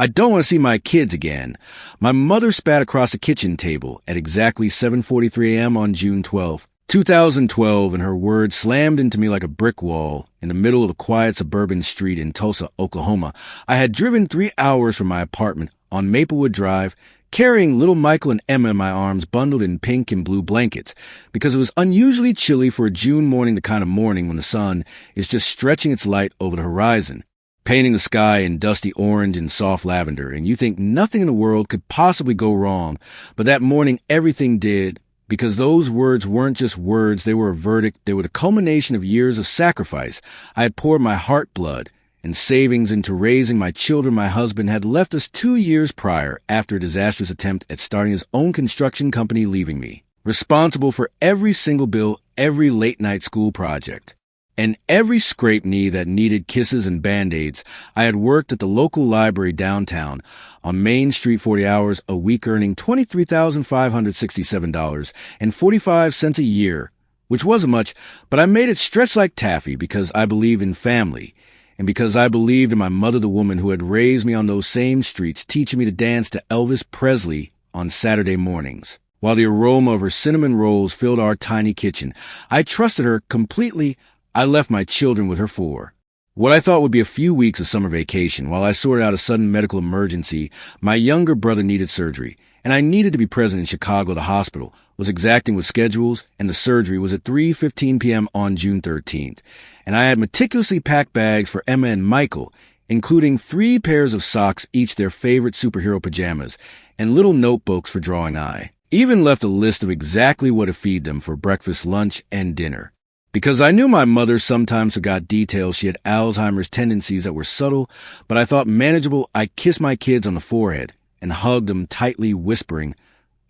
I don't want to see my kids again. My mother spat across the kitchen table at exactly 7:43 a.m. on June 12th, 2012, and her words slammed into me like a brick wall in the middle of a quiet suburban street in Tulsa, Oklahoma. I had driven 3 hours from my apartment on Maplewood Drive, carrying little Michael and Emma in my arms bundled in pink and blue blankets, because it was unusually chilly for a June morning, the kind of morning when the sun is just stretching its light over the horizon, painting the sky in dusty orange and soft lavender, and you think nothing in the world could possibly go wrong. But that morning, everything did, because those words weren't just words, they were a verdict. They were the culmination of years of sacrifice. I had poured my heart blood and savings into raising my children. My husband had left us 2 years prior after a disastrous attempt at starting his own construction company, leaving me responsible for every single bill, every late-night school project, and every scraped knee that needed kisses and Band-Aids. I had worked at the local library downtown on Main Street 40 hours a week, earning $23,567.45 a year, which wasn't much, but I made it stretch like taffy because I believe in family, and because I believed in my mother, the woman who had raised me on those same streets, teaching me to dance to Elvis Presley on Saturday mornings, while the aroma of her cinnamon rolls filled our tiny kitchen. I trusted her completely. I left my children with her for what I thought would be a few weeks of summer vacation. While I sorted out a sudden medical emergency, my younger brother needed surgery, and I needed to be present in Chicago. The hospital was exacting with schedules, and the surgery was at 3:15 p.m. on June 13th. And I had meticulously packed bags for Emma and Michael, including 3 pairs of socks, each their favorite superhero pajamas, and little notebooks for drawing. I even left a list of exactly what to feed them for breakfast, lunch, and dinner. Because I knew my mother sometimes forgot details. She had Alzheimer's tendencies that were subtle, but I thought manageable. I kissed my kids on the forehead and hugged them tightly, whispering,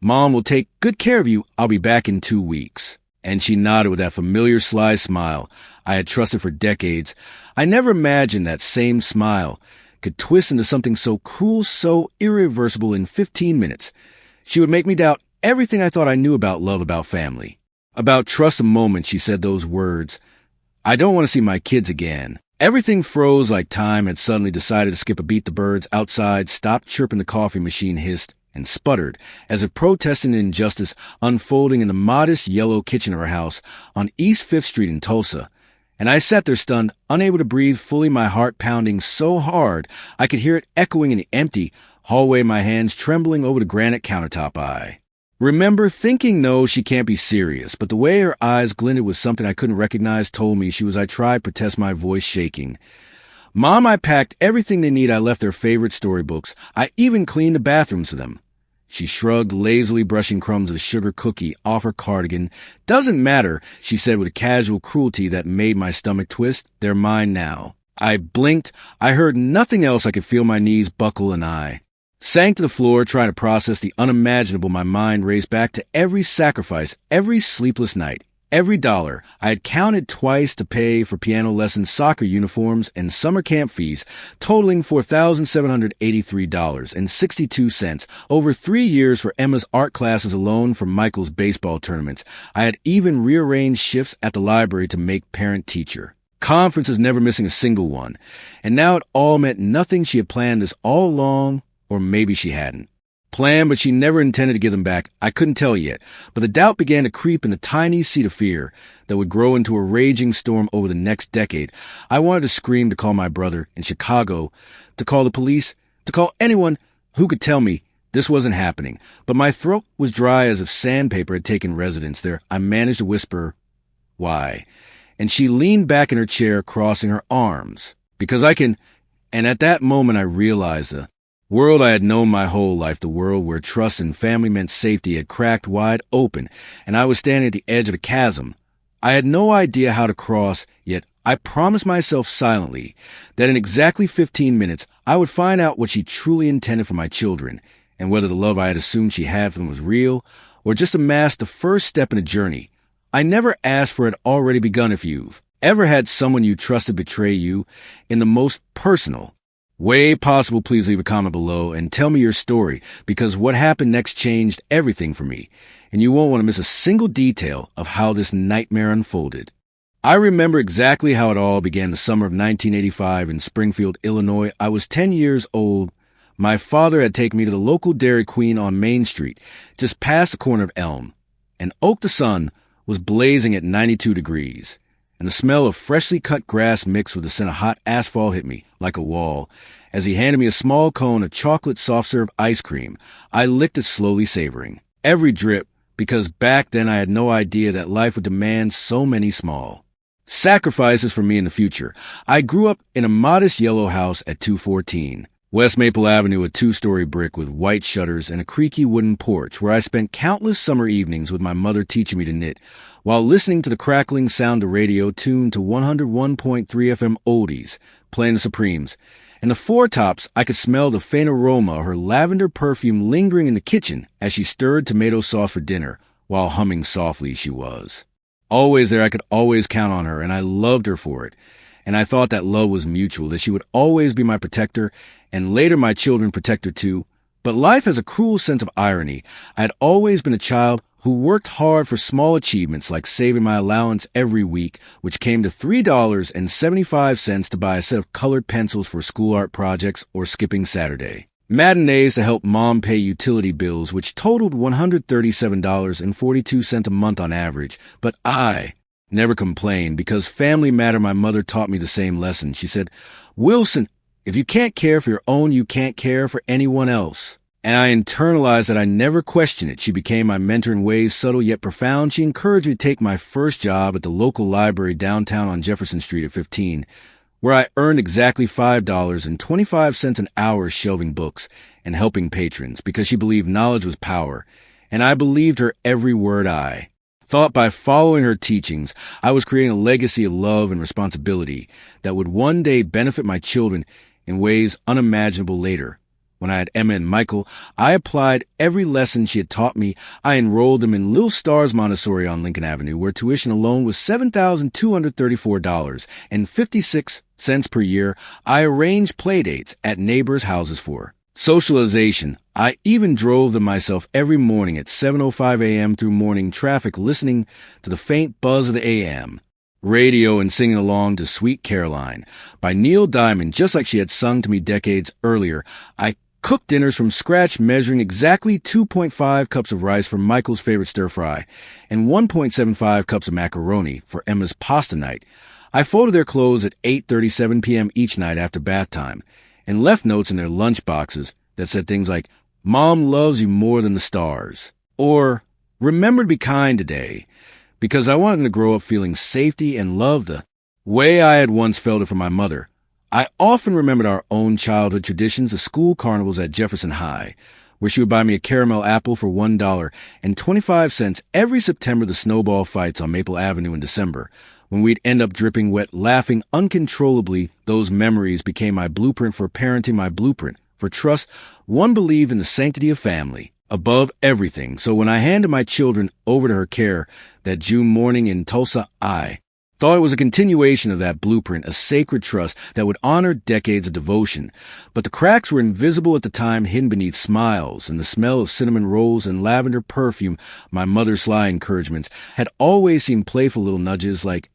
"Mom will take good care of you. I'll be back in 2 weeks." And she nodded with that familiar sly smile I had trusted for decades. I never imagined that same smile could twist into something so cruel, so irreversible in 15 minutes. She would make me doubt everything I thought I knew about love, about family, about trust. The moment she said those words, "I don't want to see my kids again," everything froze like time had suddenly decided to skip a beat. The birds outside stopped chirping. The coffee machine hissed and sputtered as if protesting an injustice unfolding in the modest yellow kitchen of our house on East 5th Street in Tulsa. And I sat there stunned, unable to breathe fully, my heart pounding so hard I could hear it echoing in the empty hallway, my hands trembling over the granite countertop. I remember thinking, no, she can't be serious, but the way her eyes glinted with something I couldn't recognize told me she was. I tried to protest, my voice shaking. "Mom, I packed everything they need. I left their favorite storybooks. I even cleaned the bathrooms for them." She shrugged, lazily brushing crumbs of sugar cookie off her cardigan. "Doesn't matter," she said with a casual cruelty that made my stomach twist. "They're mine now." I blinked. I heard nothing else. I could feel my knees buckle, and I sank to the floor, trying to process the unimaginable. My mind raced back to every sacrifice, every sleepless night, every dollar I had counted twice to pay for piano lessons, soccer uniforms, and summer camp fees, totaling $4,783.62 over 3 years for Emma's art classes alone, for Michael's baseball tournaments. I had even rearranged shifts at the library to make parent-teacher conferences, never missing a single one. And now it all meant nothing. She had planned this all along, or maybe she hadn't planned, but she never intended to give them back. I couldn't tell yet, but the doubt began to creep in, a tiny seed of fear that would grow into a raging storm over the next decade. I wanted to scream, to call my brother in Chicago, to call the police, to call anyone who could tell me this wasn't happening. But my throat was dry as if sandpaper had taken residence there. I managed to whisper, "Why?" And she leaned back in her chair, crossing her arms. "Because I can." And at that moment I realized the world I had known my whole life, the world where trust and family meant safety, had cracked wide open, and I was standing at the edge of a chasm I had no idea how to cross. Yet I promised myself silently that in exactly 15 minutes I would find out what she truly intended for my children, and whether the love I had assumed she had for them was real or just a mask, the first step in a journey I never asked for, had already begun. If you've ever had someone you trusted betray you in the most personal way possible, please leave a comment below and tell me your story, because what happened next changed everything for me, and you won't want to miss a single detail of how this nightmare unfolded. I remember exactly how it all began. The summer of 1985 in Springfield, Illinois. I was 10 years old. My father had taken me to the local Dairy Queen on Main Street, just past the corner of Elm, and Oak the sun was blazing at 92 degrees, and the smell of freshly cut grass mixed with the scent of hot asphalt hit me like a wall. As he handed me a small cone of chocolate soft-serve ice cream, I licked it slowly, savoring every drip, because back then I had no idea that life would demand so many small sacrifices for me in the future. I grew up in a modest yellow house at 214 West Maple Avenue, a 2-story brick with white shutters and a creaky wooden porch where I spent countless summer evenings with my mother teaching me to knit, while listening to the crackling sound of radio tuned to 101.3 FM oldies, playing the Supremes. And the Four Tops, I could smell the faint aroma of her lavender perfume lingering in the kitchen as she stirred tomato sauce for dinner, while humming softly she was. Always there, I could always count on her, and I loved her for it. And I thought that love was mutual, that she would always be my protector, and later my children protect her too. But life has a cruel sense of irony. I had always been a child who worked hard for small achievements like saving my allowance every week, which came to $3.75 to buy a set of colored pencils for school art projects or skipping Saturday. Matinees to help mom pay utility bills, which totaled $137.42 a month on average. But I never complained because Family Matter, my mother taught me the same lesson. She said, "Wilson, if you can't care for your own, you can't care for anyone else." And I internalized that. I never questioned it. She became my mentor in ways subtle yet profound. She encouraged me to take my first job at the local library downtown on Jefferson Street at 15, where I earned exactly $5.25 an hour shelving books and helping patrons, because she believed knowledge was power, and I believed her every word. I thought by following her teachings, I was creating a legacy of love and responsibility that would one day benefit my children in ways unimaginable later. When I had Emma and Michael, I applied every lesson she had taught me. I enrolled them in Little Stars Montessori on Lincoln Avenue, where tuition alone was $7,234.56 per year. I arranged playdates at neighbors' houses for socialization. I even drove them myself every morning at 7:05 a.m. through morning traffic, listening to the faint buzz of the AM radio and singing along to Sweet Caroline by Neil Diamond, just like she had sung to me decades earlier. I cooked dinners from scratch, measuring exactly 2.5 cups of rice for Michael's favorite stir-fry and 1.75 cups of macaroni for Emma's pasta night. I folded their clothes at 8:37 p.m. each night after bath time and left notes in their lunch boxes that said things like, "Mom loves you more than the stars," or "Remember to be kind today," because I wanted them to grow up feeling safety and love the way I had once felt it from my mother. I often remembered our own childhood traditions, the school carnivals at Jefferson High, where she would buy me a caramel apple for $1.25 every September, the snowball fights on Maple Avenue in December, when we'd end up dripping wet, laughing uncontrollably. Those memories became my blueprint for parenting, my blueprint for trust. One believed in the sanctity of family above everything. So when I handed my children over to her care that June morning in Tulsa, I thought it was a continuation of that blueprint, a sacred trust that would honor decades of devotion. But the cracks were invisible at the time, hidden beneath smiles and the smell of cinnamon rolls and lavender perfume. My mother's sly encouragements had always seemed playful little nudges like,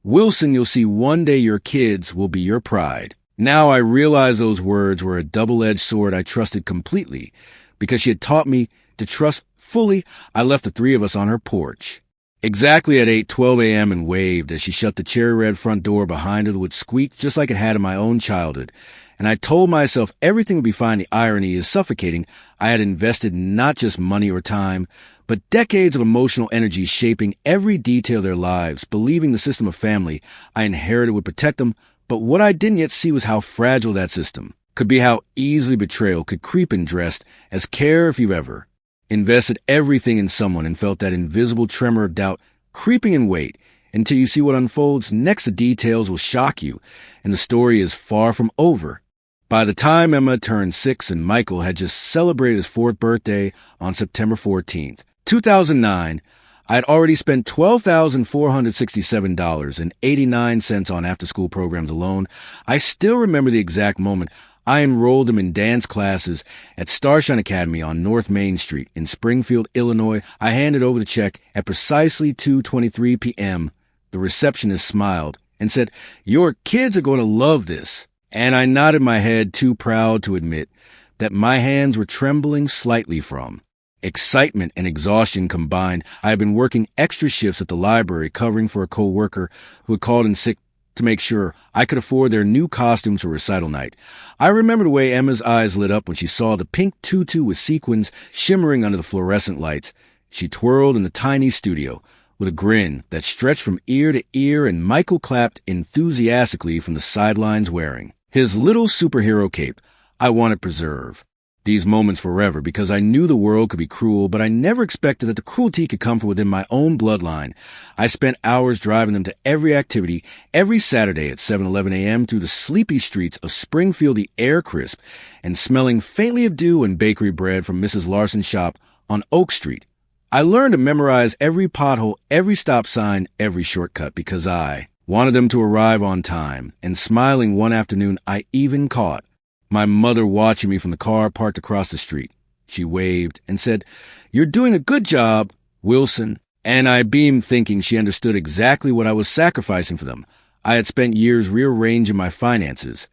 "Wilson, you'll see one day your kids will be your pride." Now I realize those words were a double-edged sword. I trusted completely. Because she had taught me to trust fully, I left the three of us on her porch exactly at 8:12 a.m. and waved as she shut the cherry red front door behind her that would squeak just like it had in my own childhood. And I told myself everything would be fine. The irony is suffocating. I had invested not just money or time, but decades of emotional energy shaping every detail of their lives, believing the system of family I inherited would protect them. But what I didn't yet see was how fragile that system could be, how easily betrayal could creep in dressed as care. If you've ever invested everything in someone and felt that invisible tremor of doubt creeping in wait until you see what unfolds next, the details will shock you, and the story is far from over. By the time Emma turned 6 and Michael had just celebrated his 4th birthday on September 14th, 2009, I had already spent $12,467.89 on after-school programs alone. I still remember the exact moment I enrolled them in dance classes at Starshine Academy on North Main Street in Springfield, Illinois. I handed over the check at precisely 2:23 p.m. The receptionist smiled and said, "Your kids are going to love this." And I nodded my head, too proud to admit that my hands were trembling slightly from. Excitement and exhaustion combined, I had been working extra shifts at the library covering for a co-worker who had called in sick to make sure I could afford their new costumes for recital night. I remember the way Emma's eyes lit up when she saw the pink tutu with sequins shimmering under the fluorescent lights. She twirled in the tiny studio with a grin that stretched from ear to ear, and Michael clapped enthusiastically from the sidelines wearing his little superhero cape. I wanted preserve these moments forever because I knew the world could be cruel, but I never expected that the cruelty could come from within my own bloodline. I spent hours driving them to every activity, every Saturday at 7:11 a.m. through the sleepy streets of Springfield, the air crisp, and smelling faintly of dew and bakery bread from Mrs. Larson's shop on Oak Street. I learned to memorize every pothole, every stop sign, every shortcut because I wanted them to arrive on time. And smiling one afternoon, I even caught my mother watching me from the car parked across the street. She waved and said, "You're doing a good job, Wilson." And I beamed, thinking she understood exactly what I was sacrificing for them. I had spent years rearranging my finances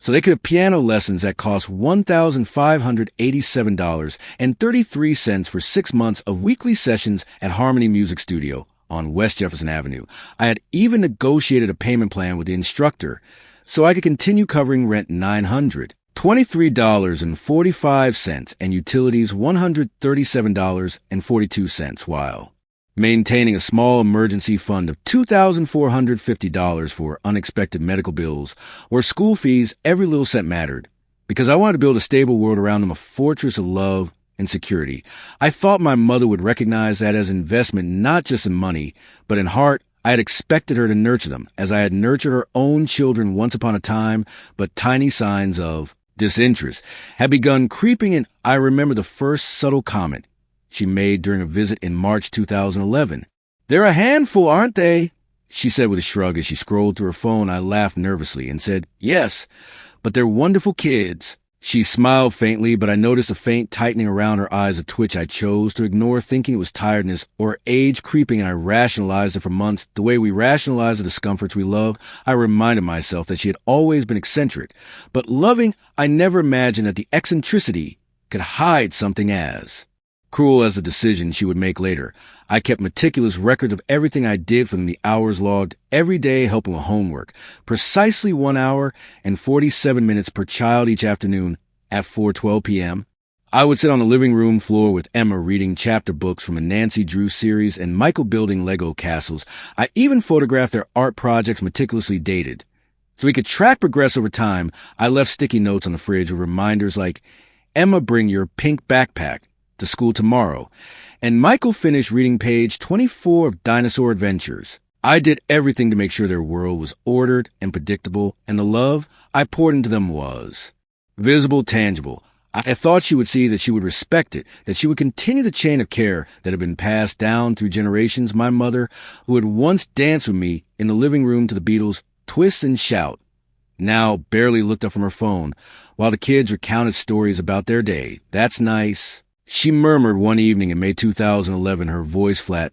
so they could have piano lessons that cost $1,587.33 for 6 months of weekly sessions at Harmony Music Studio on West Jefferson Avenue. I had even negotiated a payment plan with the instructor so I could continue covering rent $923.45 and utilities $137.42 while maintaining a small emergency fund of $2,450 for unexpected medical bills or school fees. Every little cent mattered because I wanted to build a stable world around them, a fortress of love and security. I thought my mother would recognize that as investment, not just in money, but in heart. I had expected her to nurture them as I had nurtured her own children once upon a time, but tiny signs of disinterest had begun creeping in. I remember the first subtle comment she made during a visit in March 2011. "They're a handful, aren't they?" she said with a shrug as she scrolled through her phone. I laughed nervously and said, "Yes, but they're wonderful kids." She smiled faintly, but I noticed a faint tightening around her eyes, a twitch I chose to ignore, thinking it was tiredness or age creeping, and I rationalized it for months. The way we rationalize the discomforts we love, I reminded myself that she had always been eccentric, but loving. I never imagined that the eccentricity could hide something as cruel as the decision she would make later. I kept meticulous records of everything I did, from the hours logged every day helping with homework, precisely 1 hour and 47 minutes per child each afternoon at 4:12 p.m. I would sit on the living room floor with Emma reading chapter books from a Nancy Drew series and Michael building Lego castles. I even photographed their art projects, meticulously dated so we could track progress over time. I left sticky notes on the fridge with reminders like, "Emma, bring your pink backpack to school tomorrow," and Michael finished reading page 24 of Dinosaur Adventures. I did everything to make sure their world was ordered and predictable, and the love I poured into them was visible, tangible. I thought she would see, that she would respect it, that she would continue the chain of care that had been passed down through generations. My mother, who had once danced with me in the living room to the Beatles' Twist and Shout, now barely looked up from her phone while the kids recounted stories about their day. "That's nice," she murmured one evening in May 2011, her voice flat,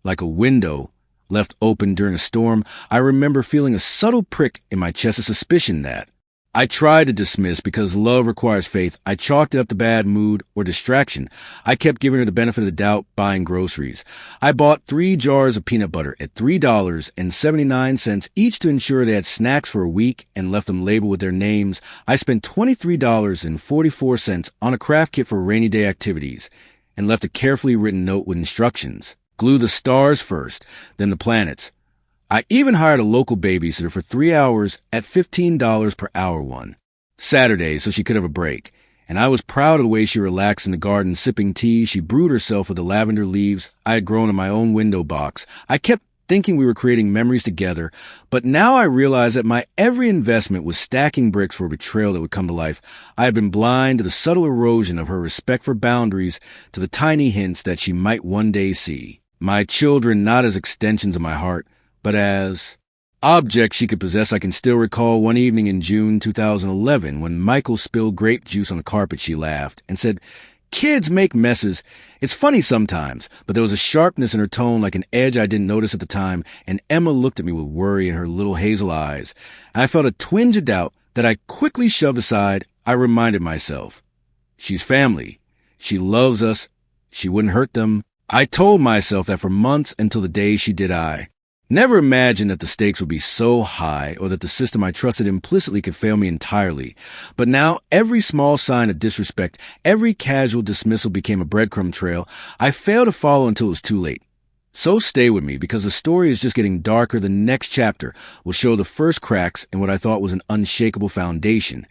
like a window left open during a storm. I remember feeling a subtle prick in my chest, a suspicion that I tried to dismiss because love requires faith. I chalked it up to bad mood or distraction. I kept giving her the benefit of the doubt, buying groceries. I bought 3 jars of peanut butter at $3.79 each to ensure they had snacks for a week and left them labeled with their names. I spent $23.44 on a craft kit for rainy day activities and left a carefully written note with instructions. Glue the stars first, then the planets. I even hired a local babysitter for 3 hours at $15 per hour one Saturday so she could have a break. And I was proud of the way she relaxed in the garden, sipping tea she brewed herself with the lavender leaves I had grown in my own window box. I kept thinking we were creating memories together, but now I realize that my every investment was stacking bricks for a betrayal that would come to life. I had been blind to the subtle erosion of her respect for boundaries, to the tiny hints that she might one day see my children not as extensions of my heart, but as objects she could possess. I can still recall one evening in June 2011 when Michael spilled grape juice on the carpet. She laughed and said, "Kids make messes. It's funny sometimes," but there was a sharpness in her tone, like an edge I didn't notice at the time, and Emma looked at me with worry in her little hazel eyes. I felt a twinge of doubt that I quickly shoved aside. I reminded myself She's family. She loves us. She wouldn't hurt them. I told myself that for months until the day she did I. Never imagined that the stakes would be so high or that the system I trusted implicitly could fail me entirely. But now every small sign of disrespect, every casual dismissal became a breadcrumb trail I failed to follow until it was too late. So stay with me, because the story is just getting darker. The next chapter will show the first cracks in what I thought was an unshakable foundation,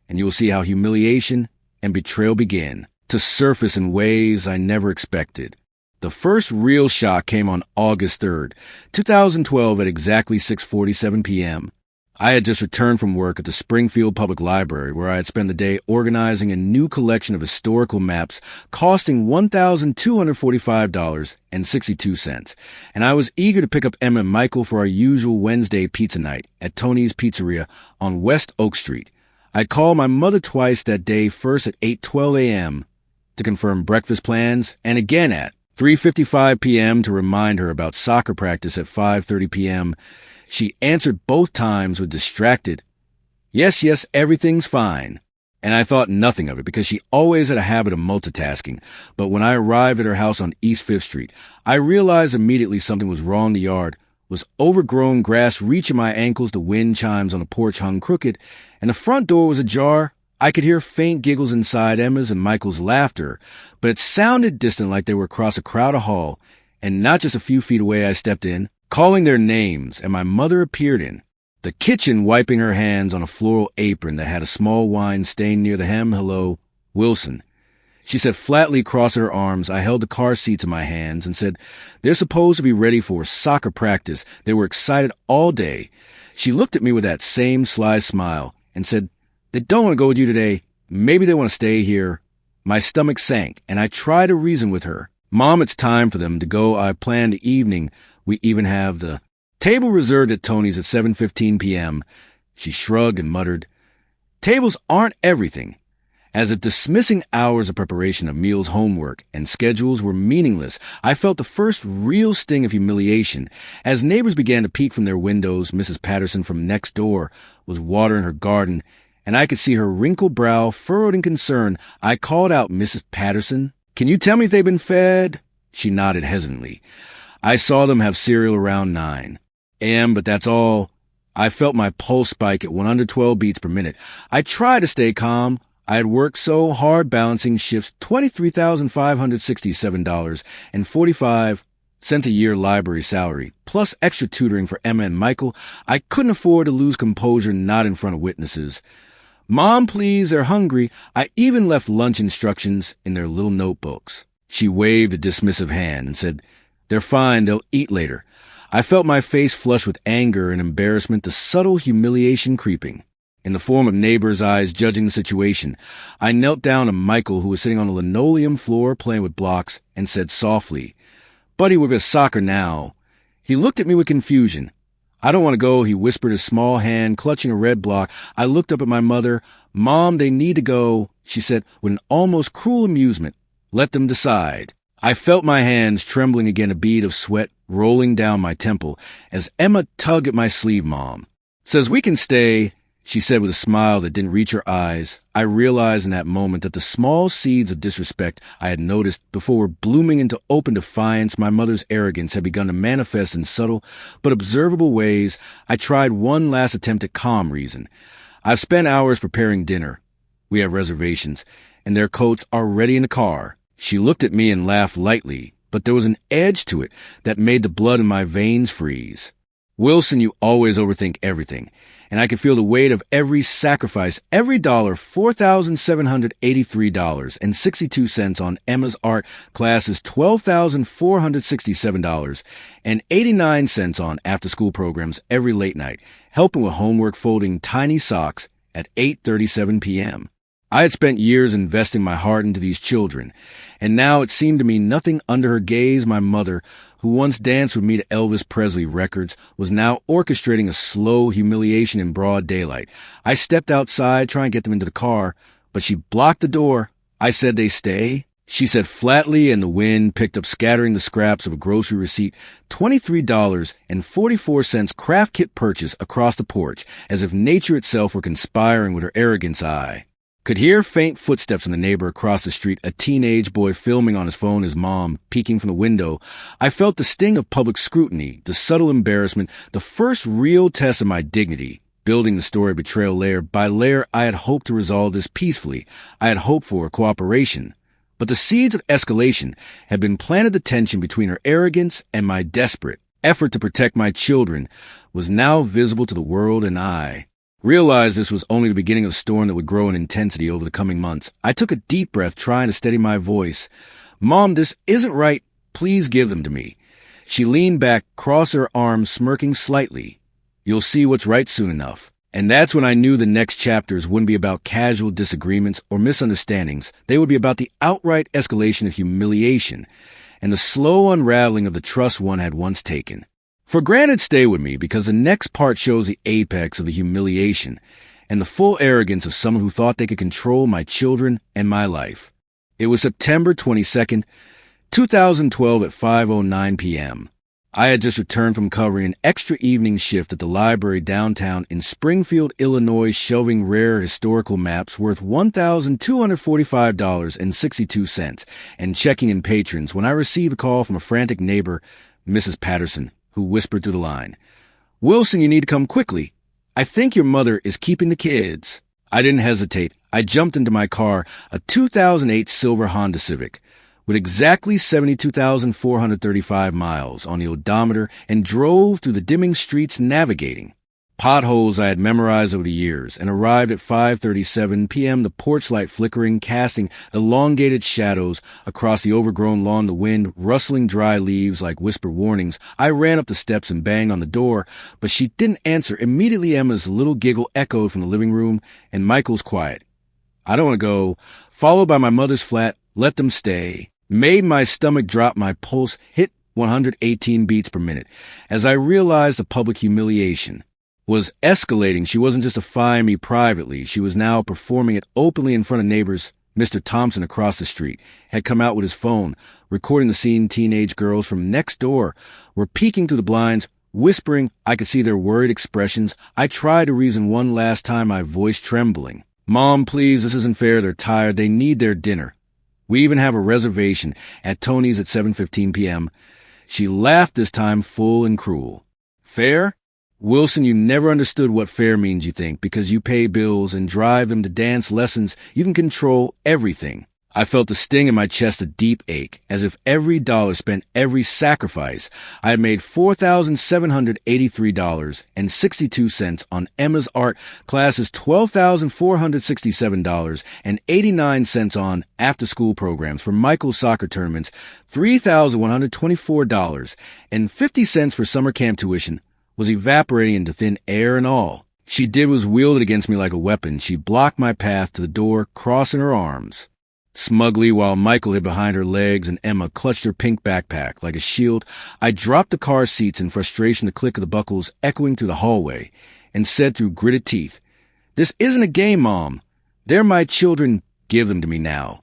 and you will see how humiliation and betrayal begin to surface in ways I never expected. The first real shock came on August 3rd, 2012 at exactly 6:47 p.m. I had just returned from work at the Springfield Public Library, where I had spent the day organizing a new collection of historical maps costing $1,245.62, and I was eager to pick up Emma and Michael for our usual Wednesday pizza night at Tony's Pizzeria on West Oak Street. I'd called my mother twice that day, first at 8:12 a.m. to confirm breakfast plans, and again at 3:55 p.m. to remind her about soccer practice at 5:30 p.m. She answered both times with distracted, yes, everything's fine. And I thought nothing of it, because she always had a habit of multitasking. But when I arrived at her house on East 5th Street, I realized immediately something was wrong. In the yard was overgrown grass reaching my ankles, the wind chimes on the porch hung crooked, and the front door was ajar. I could hear faint giggles inside, Emma's and Michael's laughter, but it sounded distant, like they were across a crowded hall, and not just a few feet away. I stepped in, calling their names, and my mother appeared in the kitchen, wiping her hands on a floral apron that had a small wine stain near the hem. Hello, Wilson, she said flatly, crossing her arms. I held the car seats in my hands and said, they're supposed to be ready for soccer practice. They were excited all day. She looked at me with that same sly smile and said, they don't want to go with you today. Maybe they want to stay here. My stomach sank, and I tried to reason with her. Mom, it's time for them to go. I planned the evening. We even have the table reserved at Tony's at 7:15 p.m. She shrugged and muttered, tables aren't everything, as if dismissing hours of preparation of meals, homework, and schedules were meaningless. I felt the first real sting of humiliation as neighbors began to peek from their windows. Mrs. Patterson from next door was watering her garden, and I could see her wrinkled brow furrowed in concern. I called out, Mrs. Patterson, can you tell me if they've been fed? She nodded hesitantly. I saw them have cereal around 9 a.m., but that's all. I felt my pulse spike at 112 beats per minute. I tried to stay calm. I had worked so hard balancing shifts, $23,560.45 a year library salary, plus extra tutoring for Emma and Michael. I couldn't afford to lose composure, not in front of witnesses. Mom, please, they're hungry. I even left lunch instructions in their little notebooks. She waved a dismissive hand and said, they're fine, they'll eat later. I felt my face flush with anger and embarrassment, the subtle humiliation creeping, in the form of neighbors' eyes judging the situation. I knelt down to Michael, who was sitting on the linoleum floor playing with blocks, and said softly, buddy, we're going to soccer now. He looked at me with confusion. I don't want to go, he whispered, his small hand clutching a red block. I looked up at my mother. Mom, they need to go, she said with an almost cruel amusement. Let them decide. I felt my hands trembling again, a bead of sweat rolling down my temple as Emma tugged at my sleeve. Mom says we can stay, she said with a smile that didn't reach her eyes. I realized in that moment that the small seeds of disrespect I had noticed before were blooming into open defiance. My mother's arrogance had begun to manifest in subtle but observable ways. I tried one last attempt at calm reason. I've spent hours preparing dinner. We have reservations, and their coats are ready in the car. She looked at me and laughed lightly, but there was an edge to it that made the blood in my veins freeze. Wilson, you always overthink everything, and I could feel the weight of every sacrifice, every dollar. $4,783.62 on Emma's art classes, $12,467.89 on after-school programs every late night, helping with homework, folding tiny socks at 8:37 p.m. I had spent years investing my heart into these children, and now it seemed to me nothing under her gaze. My mother, who once danced with me to Elvis Presley records, was now orchestrating a slow humiliation in broad daylight. I stepped outside, trying to get them into the car, but she blocked the door. I said they stay, she said flatly, and the wind picked up, scattering the scraps of a grocery receipt, $23.44 craft kit purchase across the porch, as if nature itself were conspiring with her arrogance. I Could hear faint footsteps in the neighbor across the street, a teenage boy filming on his phone, his mom peeking from the window. I felt the sting of public scrutiny, the subtle embarrassment, the first real test of my dignity. Building the story betrayal layer by layer, I had hoped to resolve this peacefully. I had hoped for cooperation. But the seeds of escalation had been planted. The tension between her arrogance and my desperate effort to protect my children was now visible to the world, and I realized this was only the beginning of a storm that would grow in intensity over the coming months. I took a deep breath, trying to steady my voice. "Mom, this isn't right. Please give them to me." She leaned back, crossed her arms, smirking slightly. "You'll see what's right soon enough." And that's when I knew the next chapters wouldn't be about casual disagreements or misunderstandings. They would be about the outright escalation of humiliation and the slow unraveling of the trust one had once taken. For granted, stay with me, because the next part shows the apex of the humiliation and the full arrogance of someone who thought they could control my children and my life. It was September 22nd, 2012 at 5:09 p.m. I had just returned from covering an extra evening shift at the library downtown in Springfield, Illinois, shelving rare historical maps worth $1,245.62 and checking in patrons when I received a call from a frantic neighbor, Mrs. Patterson, who whispered through the line, "Wilson, you need to come quickly. I think your mother is keeping the kids." I didn't hesitate. I jumped into my car, a 2008 silver Honda Civic, with exactly 72,435 miles on the odometer, and drove through the dimming streets, navigating potholes I had memorized over the years, and arrived at 5:37 p.m., the porch light flickering, casting elongated shadows across the overgrown lawn, the wind rustling dry leaves like whispered warnings. I ran up the steps and banged on the door, but she didn't answer. Immediately, Emma's little giggle echoed from the living room, and Michael's quiet, "I don't want to go," followed by my mother's flat, "Let them stay," made my stomach drop. My pulse hit 118 beats per minute as I realized the public humiliation was escalating. She wasn't just defying me privately. She was now performing it openly in front of neighbors. Mr. Thompson across the street had come out with his phone, recording the scene. Teenage girls from next door were peeking through the blinds, whispering. I could see their worried expressions. I tried to reason one last time, my voice trembling. "Mom, please, this isn't fair. They're tired. They need their dinner. We even have a reservation at Tony's at 7:15 p.m. She laughed, this time full and cruel. "Fair? Wilson, you never understood what fair means, you think. Because you pay bills and drive them to dance lessons, you can control everything." I felt the sting in my chest, a deep ache, as if every dollar spent, every sacrifice I had made $4,783.62 on Emma's art classes, $12,467.89 on after-school programs, for Michael's soccer tournaments, $3,124.50 for summer camp tuition, was evaporating into thin air, and all she did was wield it against me like a weapon. She blocked my path to the door, crossing her arms smugly, while Michael hid behind her legs and Emma clutched her pink backpack like a shield. I dropped the car seats in frustration, the click of the buckles echoing through the hallway, and said through gritted teeth, "This isn't a game, Mom. They're my children. Give them to me now."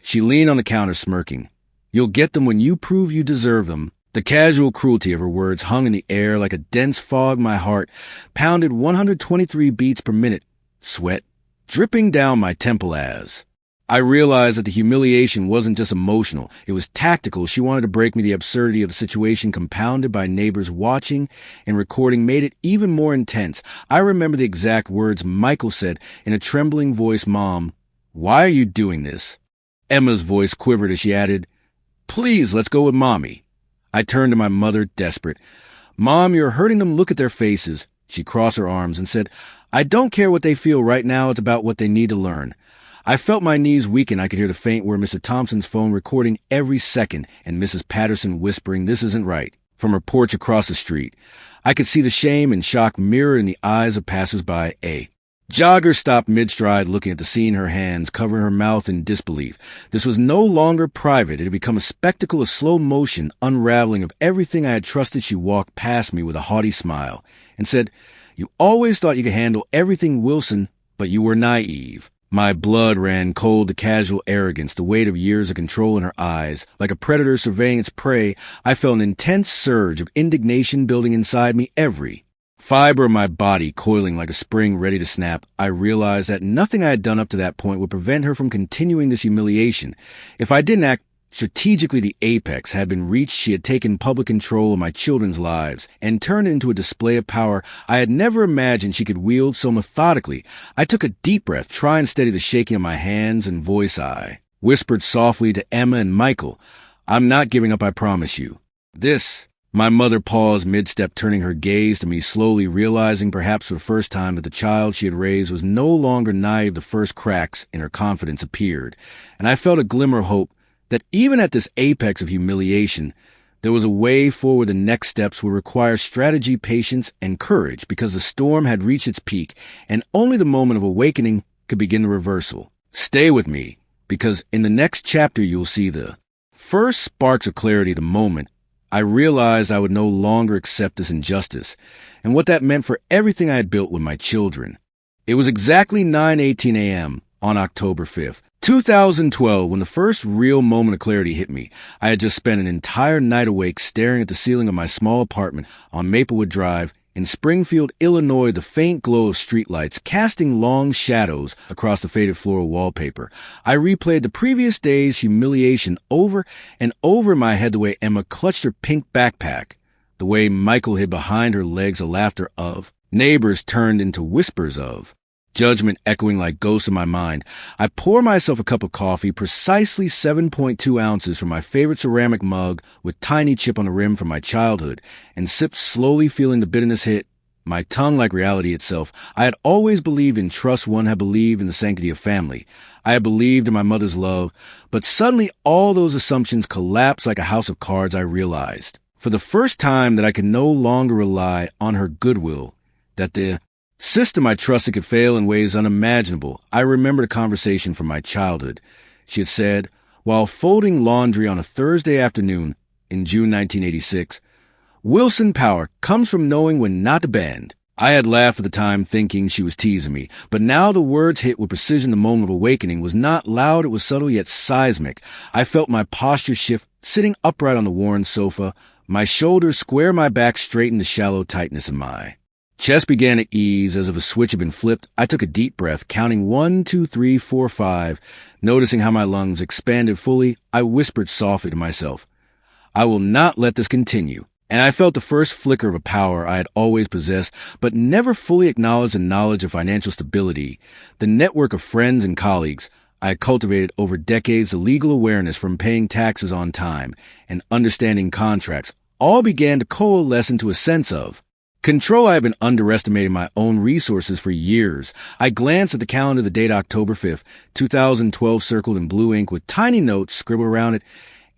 She leaned on the counter, smirking. "You'll get them when you prove you deserve them." The casual cruelty of her words hung in the air like a dense fog. My heart pounded 123 beats per minute, sweat dripping down my temple as I realized that the humiliation wasn't just emotional, it was tactical. She wanted to break me. The absurdity of the situation, compounded by neighbors watching and recording, made it even more intense. I remember the exact words Michael said in a trembling voice, "Mom, why are you doing this?" Emma's voice quivered as she added, "Please, let's go with Mommy." I turned to my mother, desperate. "Mom, you're hurting them. Look at their faces." She crossed her arms and said, "I don't care what they feel right now. It's about what they need to learn." I felt my knees weaken. I could hear the faint whir of Mr. Thompson's phone recording every second, and Mrs. Patterson whispering, "This isn't right," from her porch across the street. I could see the shame and shock mirrored in the eyes of passers-by. A jogger stopped mid-stride, looking at the scene, her hands covering her mouth in disbelief. This was no longer private. It had become a spectacle, a slow motion unraveling of everything I had trusted. She walked past me with a haughty smile and said, "You always thought you could handle everything, Wilson, but you were naive." My blood ran cold to casual arrogance, the weight of years of control in her eyes. Like a predator surveying its prey, I felt an intense surge of indignation building inside me. Every fiber of my body coiling like a spring ready to snap, I realized that nothing I had done up to that point would prevent her from continuing this humiliation. If I didn't act strategically, the apex had been reached. She had taken public control of my children's lives and turned it into a display of power I had never imagined she could wield so methodically. I took a deep breath, trying to steady the shaking of my hands and voice. I whispered softly to Emma and Michael, "I'm not giving up, I promise you." My mother paused mid-step, turning her gaze to me, slowly realizing, perhaps for the first time, that the child she had raised was no longer naive. The first cracks in her confidence appeared, and I felt a glimmer of hope that even at this apex of humiliation, there was a way forward. The next steps would require strategy, patience, and courage, because the storm had reached its peak, and only the moment of awakening could begin the reversal. Stay with me, because in the next chapter you'll see the first sparks of clarity. The moment I realized I would no longer accept this injustice, and what that meant for everything I had built with my children. It was exactly 9:18 a.m. on October 5th, 2012, when the first real moment of clarity hit me. I had just spent an entire night awake staring at the ceiling of my small apartment on Maplewood Drive in Springfield, Illinois, the faint glow of streetlights casting long shadows across the faded floral wallpaper. I replayed the previous day's humiliation over and over in my head, the way Emma clutched her pink backpack, the way Michael hid behind her legs, the laughter of neighbors turned into whispers of judgment echoing like ghosts in my mind. I pour myself a cup of coffee, precisely 7.2 ounces, from my favorite ceramic mug with tiny chip on the rim from my childhood, and sipped slowly, feeling the bitterness hit my tongue like reality itself. I had always believed in trust. One had believed in the sanctity of family. I had believed in my mother's love, but suddenly all those assumptions collapsed like a house of cards. I realized, for the first time, that I could no longer rely on her goodwill, that the system I trusted could fail in ways unimaginable. I remembered a conversation from my childhood. She had said, while folding laundry on a Thursday afternoon in June 1986, "Wilson power comes from knowing when not to bend." I had laughed at the time, thinking she was teasing me, but now the words hit with precision. The moment of awakening was not loud, it was subtle yet seismic. I felt my posture shift, sitting upright on the worn sofa, my shoulders square, my back straighten, the shallow tightness in my chest began to ease as if a switch had been flipped. I took a deep breath, counting 1, 2, 3, 4, 5. Noticing how my lungs expanded fully, I whispered softly to myself, "I will not let this continue." And I felt the first flicker of a power I had always possessed, but never fully acknowledged, the knowledge of financial stability, the network of friends and colleagues I had cultivated over decades, the legal awareness from paying taxes on time and understanding contracts, all began to coalesce into a sense of control. I had been underestimating my own resources for years. I glanced at the calendar. The date, October 5th, 2012, circled in blue ink with tiny notes scribbled around it.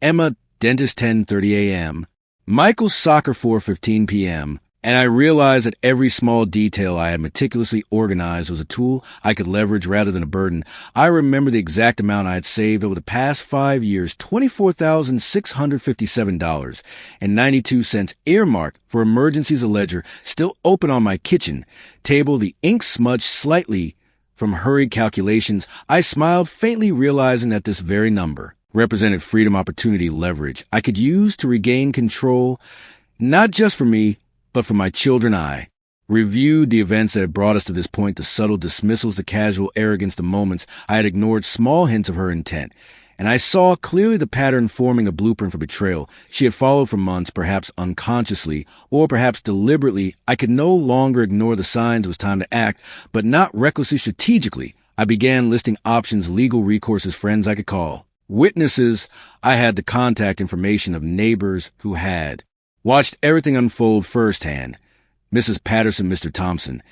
Emma, dentist, 10:30 a.m. Michael's soccer, 4:15 p.m. And I realized that every small detail I had meticulously organized was a tool I could leverage rather than a burden. I remember the exact amount I had saved over the past 5 years, $24,657.92, earmarked for emergencies. A ledger still open on my kitchen table, the ink smudged slightly from hurried calculations. I smiled faintly, realizing that this very number represented freedom, opportunity, leverage I could use to regain control, not just for me, but for my children. I reviewed the events that had brought us to this point, the subtle dismissals, the casual arrogance, the moments I had ignored small hints of her intent, and I saw clearly the pattern forming, a blueprint for betrayal she had followed for months, perhaps unconsciously or perhaps deliberately. I could no longer ignore the signs. It was time to act, but not recklessly, strategically. I began listing options, legal recourses, friends I could call, witnesses I had the contact information of, neighbors who had watched everything unfold firsthand, Mrs. Patterson, Mr. Thompson,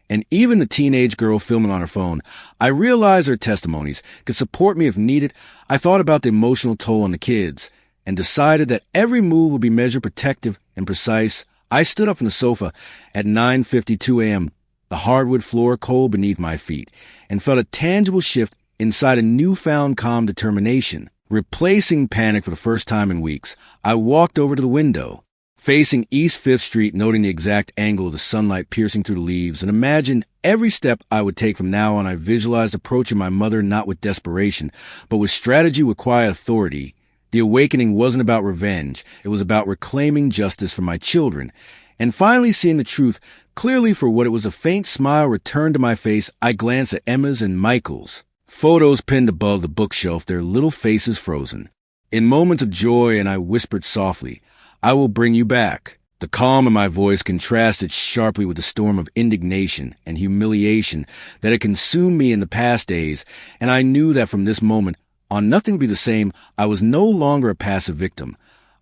and even the teenage girl filming on her phone. I realized their testimonies could support me if needed. I thought about the emotional toll on the kids and decided that every move would be measured, protective, and precise. I stood up from the sofa at 9:52 a.m., the hardwood floor cold beneath my feet, and felt a tangible shift inside, a newfound calm, determination, replacing panic for the first time in weeks. I walked over to the window, facing East 5th Street, noting the exact angle of the sunlight piercing through the leaves, and imagined every step I would take from now on. I visualized approaching my mother not with desperation, but with strategy, with quiet authority. The awakening wasn't about revenge. It was about reclaiming justice for my children. And finally seeing the truth clearly for what it was, a faint smile returned to my face. I glanced at Emma's and Michael's photos pinned above the bookshelf, their little faces frozen. In moments of joy, and I whispered softly, "I will bring you back." The calm in my voice contrasted sharply with the storm of indignation and humiliation that had consumed me in the past days, and I knew that from this moment on nothing would be the same. I was no longer a passive victim.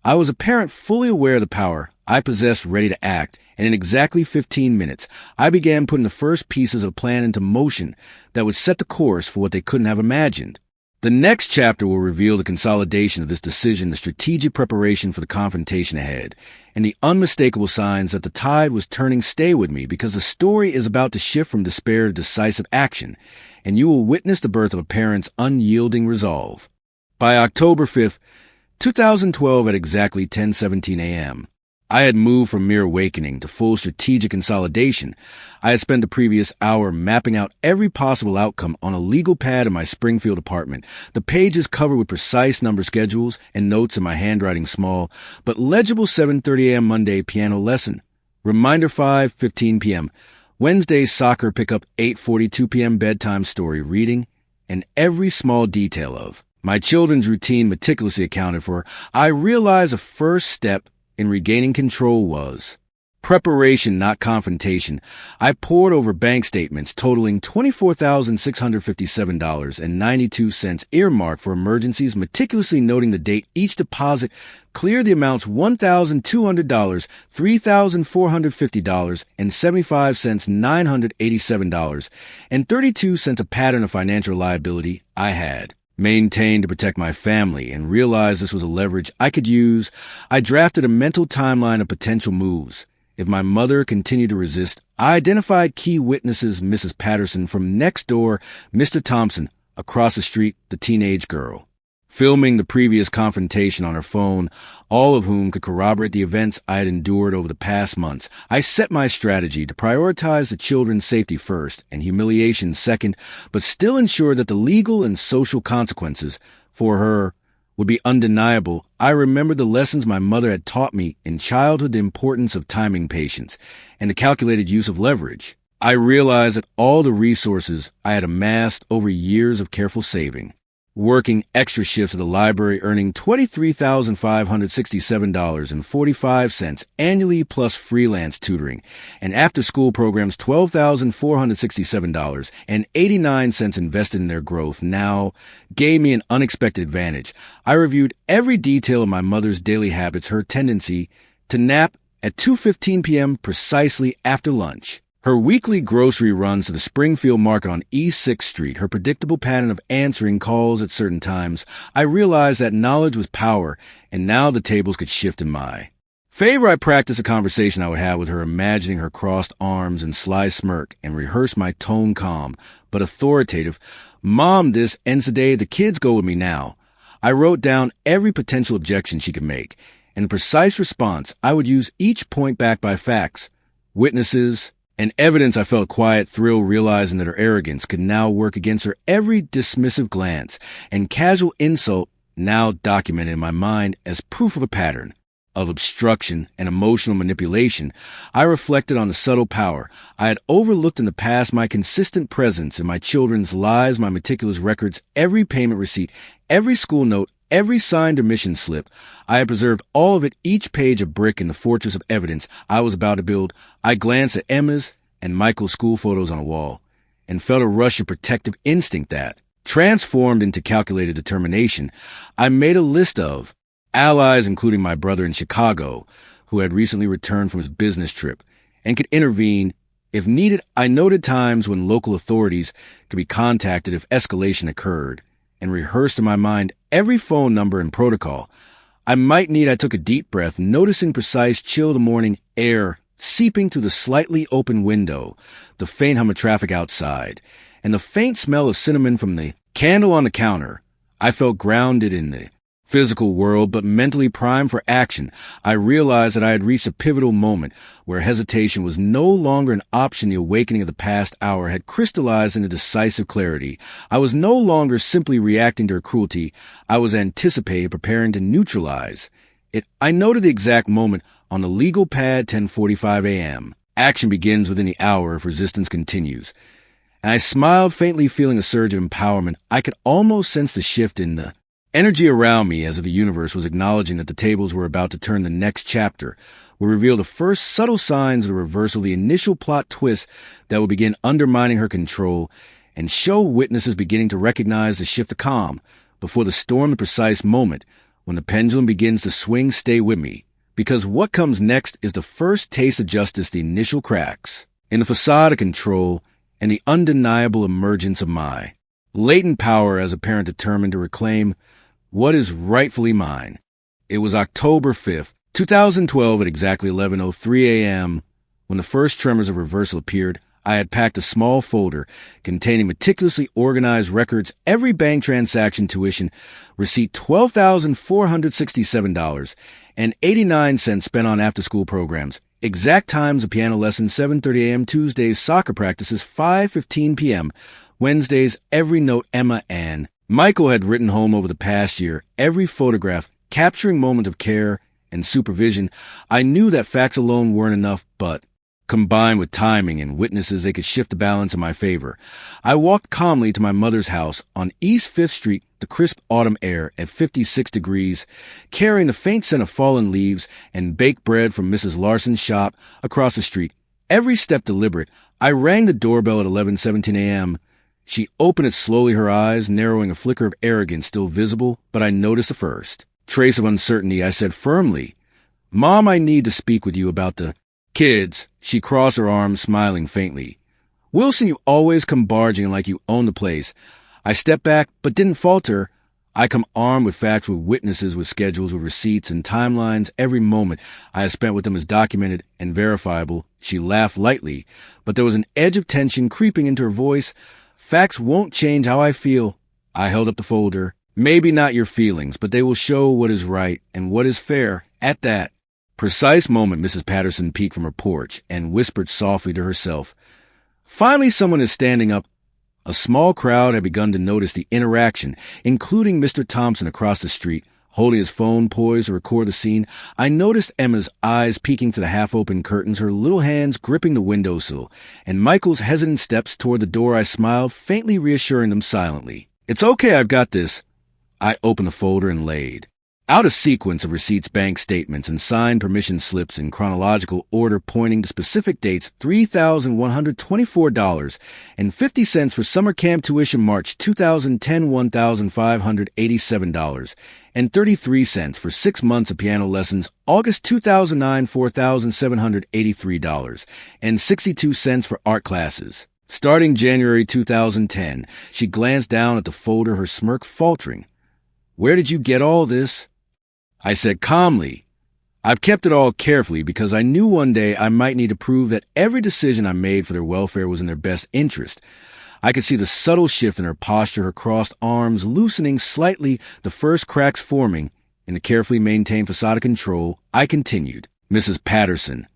I was a parent fully aware of the power I possessed, ready to act, and in exactly 15 minutes, I began putting the first pieces of a plan into motion that would set the course for what they couldn't have imagined. The next chapter will reveal the consolidation of this decision, the strategic preparation for the confrontation ahead, and the unmistakable signs that the tide was turning. Stay with me, because the story is about to shift from despair to decisive action, and you will witness the birth of a parent's unyielding resolve. By October 5th, 2012, at exactly 10:17 a.m., I had moved from mere awakening to full strategic consolidation. I had spent the previous hour mapping out every possible outcome on a legal pad in my Springfield apartment, the pages covered with precise number schedules and notes in my handwriting small, but legible. 7:30 a.m. Monday, piano lesson. Reminder 5:15 p.m. Wednesday, soccer pickup. 8:42 p.m. bedtime story reading, and every small detail of my children's routine meticulously accounted for. I realized the first step in regaining control was preparation, not confrontation. I pored over bank statements totaling $24,657.92, earmarked for emergencies, meticulously noting the date each deposit cleared, the amounts $1,200, $3,450, and 75 cents, $987, and 32 cents, a pattern of financial liability I had maintained to protect my family, and realized this was a leverage I could use. I drafted a mental timeline of potential moves. If my mother continued to resist, I identified key witnesses: Mrs. Patterson from next door, Mr. Thompson across the street, the teenage girl filming the previous confrontation on her phone, all of whom could corroborate the events I had endured over the past months. I set my strategy to prioritize the children's safety first and humiliation second, but still ensure that the legal and social consequences for her would be undeniable. I remembered the lessons my mother had taught me in childhood, the importance of timing, patience, and the calculated use of leverage. I realized that all the resources I had amassed over years of careful saving, working extra shifts at the library, earning $23,567.45 annually, plus freelance tutoring, and after-school programs, $12,467.89 invested in their growth, now gave me an unexpected advantage. I reviewed every detail of my mother's daily habits: her tendency to nap at 2:15 p.m. precisely after lunch, her weekly grocery runs to the Springfield market on East 6th Street, her predictable pattern of answering calls at certain times. I realized that knowledge was power, and now the tables could shift in my favor. I practiced a conversation I would have with her, imagining her crossed arms and sly smirk, and rehearsed my tone, calm but authoritative. "Mom, this ends today. The kids go with me now." I wrote down every potential objection she could make, and in precise response, I would use each point backed by facts, witnesses, and evidence. I felt a quiet thrill, realizing that her arrogance could now work against her. Every dismissive glance and casual insult now documented in my mind as proof of a pattern of obstruction and emotional manipulation. I reflected on the subtle power I had overlooked in the past: my consistent presence in my children's lives, my meticulous records, every payment receipt, every school note, every signed admission slip. I had preserved all of it, each page a brick in the fortress of evidence I was about to build. I glanced at Emma's and Michael's school photos on a wall and felt a rush of protective instinct that transformed into calculated determination. I made a list of allies, including my brother in Chicago, who had recently returned from his business trip and could intervene if needed. I noted times when local authorities could be contacted if escalation occurred, and rehearsed in my mind every phone number and protocol I might need. I took a deep breath, noticing precise chill of the morning air seeping through the slightly open window, the faint hum of traffic outside, and the faint smell of cinnamon from the candle on the counter. I felt grounded in the physical world, but mentally primed for action. I realized that I had reached a pivotal moment where hesitation was no longer an option. The awakening of the past hour had crystallized into decisive clarity. I was no longer simply reacting to her cruelty. I was anticipating, preparing to neutralize I noted the exact moment on the legal pad, 10:45 a.m. Action begins within the hour if resistance continues. And I smiled, faintly feeling a surge of empowerment. I could almost sense the shift in the energy around me, as if the universe was acknowledging that the tables were about to turn. The next chapter will reveal the first subtle signs of the reversal, the initial plot twist that will begin undermining her control, and show witnesses beginning to recognize the shift to calm before the storm. The precise moment when the pendulum begins to swing. Stay with me, because what comes next is the first taste of justice, the initial cracks in the facade of control, and the undeniable emergence of my latent power as a parent determined to reclaim what is rightfully mine. It was October 5th, 2012 at exactly 11:03 a.m. when the first tremors of reversal appeared. I had packed a small folder containing meticulously organized records, every bank transaction, tuition, receipt, $12,467.89 spent on after-school programs, exact times of piano lessons, 7:30 a.m. Tuesdays, soccer practices, 5:15 p.m. Wednesdays, every note Emma and Michael had written home over the past year, every photograph capturing moment of care and supervision. I knew that facts alone weren't enough, but combined with timing and witnesses, they could shift the balance in my favor. I walked calmly to my mother's house on East 5th Street, the crisp autumn air at 56 degrees, carrying the faint scent of fallen leaves and baked bread from Mrs. Larson's shop across the street. Every step deliberate. I rang the doorbell at 11:17 a.m. She opened it slowly, her eyes narrowing, a flicker of arrogance still visible, but I noticed the first trace of uncertainty. I said firmly, "Mom, I need to speak with you about the kids." She crossed her arms, smiling faintly. "Wilson, you always come barging like you own the place." I stepped back, but didn't falter. I come armed with facts, with witnesses, with schedules, with receipts and timelines. Every moment I have spent with them is documented and verifiable. She laughed lightly, but there was an edge of tension creeping into her voice. "Facts won't change how I feel." I held up the folder. "Maybe not your feelings, but they will show what is right and what is fair." At that precise moment, Mrs. Patterson peeked from her porch and whispered softly to herself, "Finally, someone is standing up." A small crowd had begun to notice the interaction, including Mr. Thompson across the street, holding his phone poised to record the scene. I noticed Emma's eyes peeking through the half-open curtains, her little hands gripping the windowsill, and Michael's hesitant steps toward the door. I smiled, faintly reassuring them silently. "It's okay, I've got this." I opened the folder and laid out a sequence of receipts, bank statements, and signed permission slips in chronological order pointing to specific dates. $3,124.50 for summer camp tuition, March 2010, $1,587.33 for 6 months of piano lessons, August 2009, $4,783.62 for art classes. Starting January 2010, she glanced down at the folder, her smirk faltering. "Where did you get all this?" I said calmly, "I've kept it all carefully because I knew one day I might need to prove that every decision I made for their welfare was in their best interest." I could see the subtle shift in her posture, her crossed arms loosening slightly, the first cracks forming in the carefully maintained facade of control. I continued, "Mrs. Patterson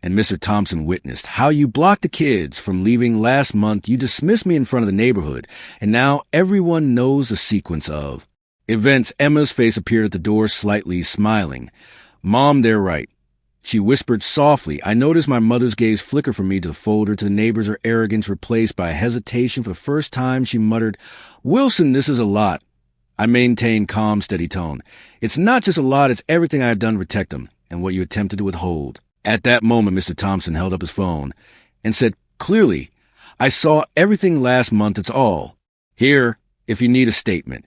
and Mr. Thompson witnessed how you blocked the kids from leaving last month. You dismissed me in front of the neighborhood, and now everyone knows the sequence of events." Emma's face appeared at the door, slightly smiling. "Mom, they're right," she whispered softly. I noticed my mother's gaze flicker from me to the folder, to the neighbors, her arrogance replaced by hesitation. For the first time, she muttered, "Wilson, this is a lot." I maintained calm, steady tone. "It's not just a lot, it's everything I have done to protect them, and what you attempted to withhold." At that moment, Mr. Thompson held up his phone and said clearly, "I saw everything last month, it's all here if you need a statement."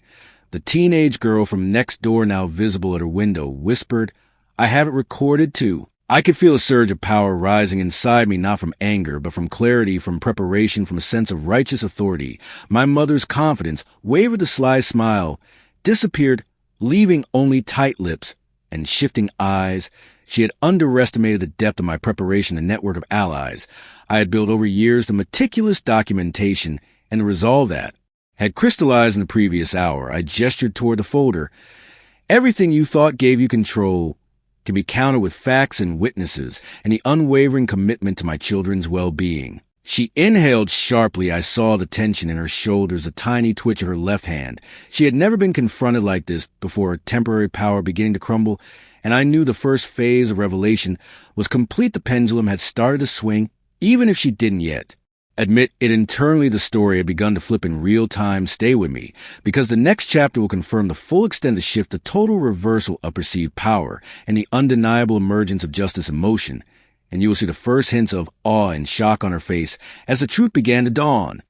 The teenage girl from next door, now visible at her window, whispered, "I have it recorded too." I could feel a surge of power rising inside me, not from anger, but from clarity, from preparation, from a sense of righteous authority. My mother's confidence wavered, the sly smile disappeared, leaving only tight lips and shifting eyes. She had underestimated the depth of my preparation, the network of allies I had built over years, the meticulous documentation, and the resolve that had crystallized in the previous hour. I gestured toward the folder. "Everything you thought gave you control can be countered with facts and witnesses, and the unwavering commitment to my children's well-being." She inhaled sharply. I saw the tension in her shoulders, a tiny twitch of her left hand. She had never been confronted like this before, her temporary power beginning to crumble, and I knew the first phase of revelation was complete. The pendulum had started to swing, even if she didn't yet. Admit it internally, the story had begun to flip in real time. Stay with me, because the next chapter will confirm the full extent of the shift, the total reversal of perceived power, and the undeniable emergence of justice in motion. And you will see the first hints of awe and shock on her face as the truth began to dawn.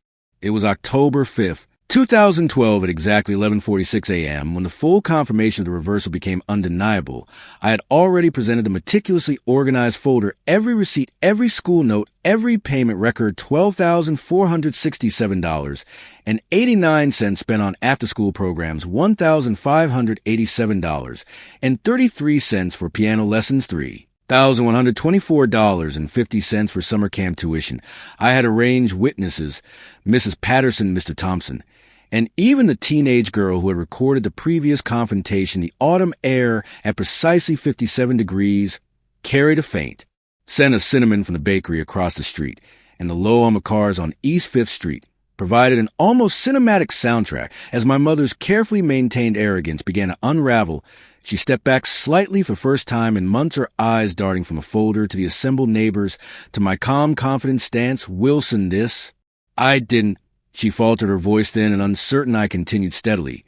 It was October 5th, 2012 at exactly 11:46 a.m. when the full confirmation of the reversal became undeniable. I had already presented a meticulously organized folder, every receipt, every school note, every payment record, $12,467.89 spent on after-school programs, $1,587.33 for piano lessons, $1,124.50 for summer camp tuition. I had arranged witnesses, Mrs. Patterson, Mr. Thompson, and even the teenage girl who had recorded the previous confrontation. The autumn air at precisely 57 degrees carried a faint scent of cinnamon from the bakery across the street, and the low-hum cars on East 5th Street provided an almost cinematic soundtrack. As my mother's carefully maintained arrogance began to unravel, she stepped back slightly for the first time in months, her eyes darting from a folder to the assembled neighbors to my calm, confident stance. "Wilson, this." "I didn't," she faltered, her voice thin and uncertain. I continued steadily.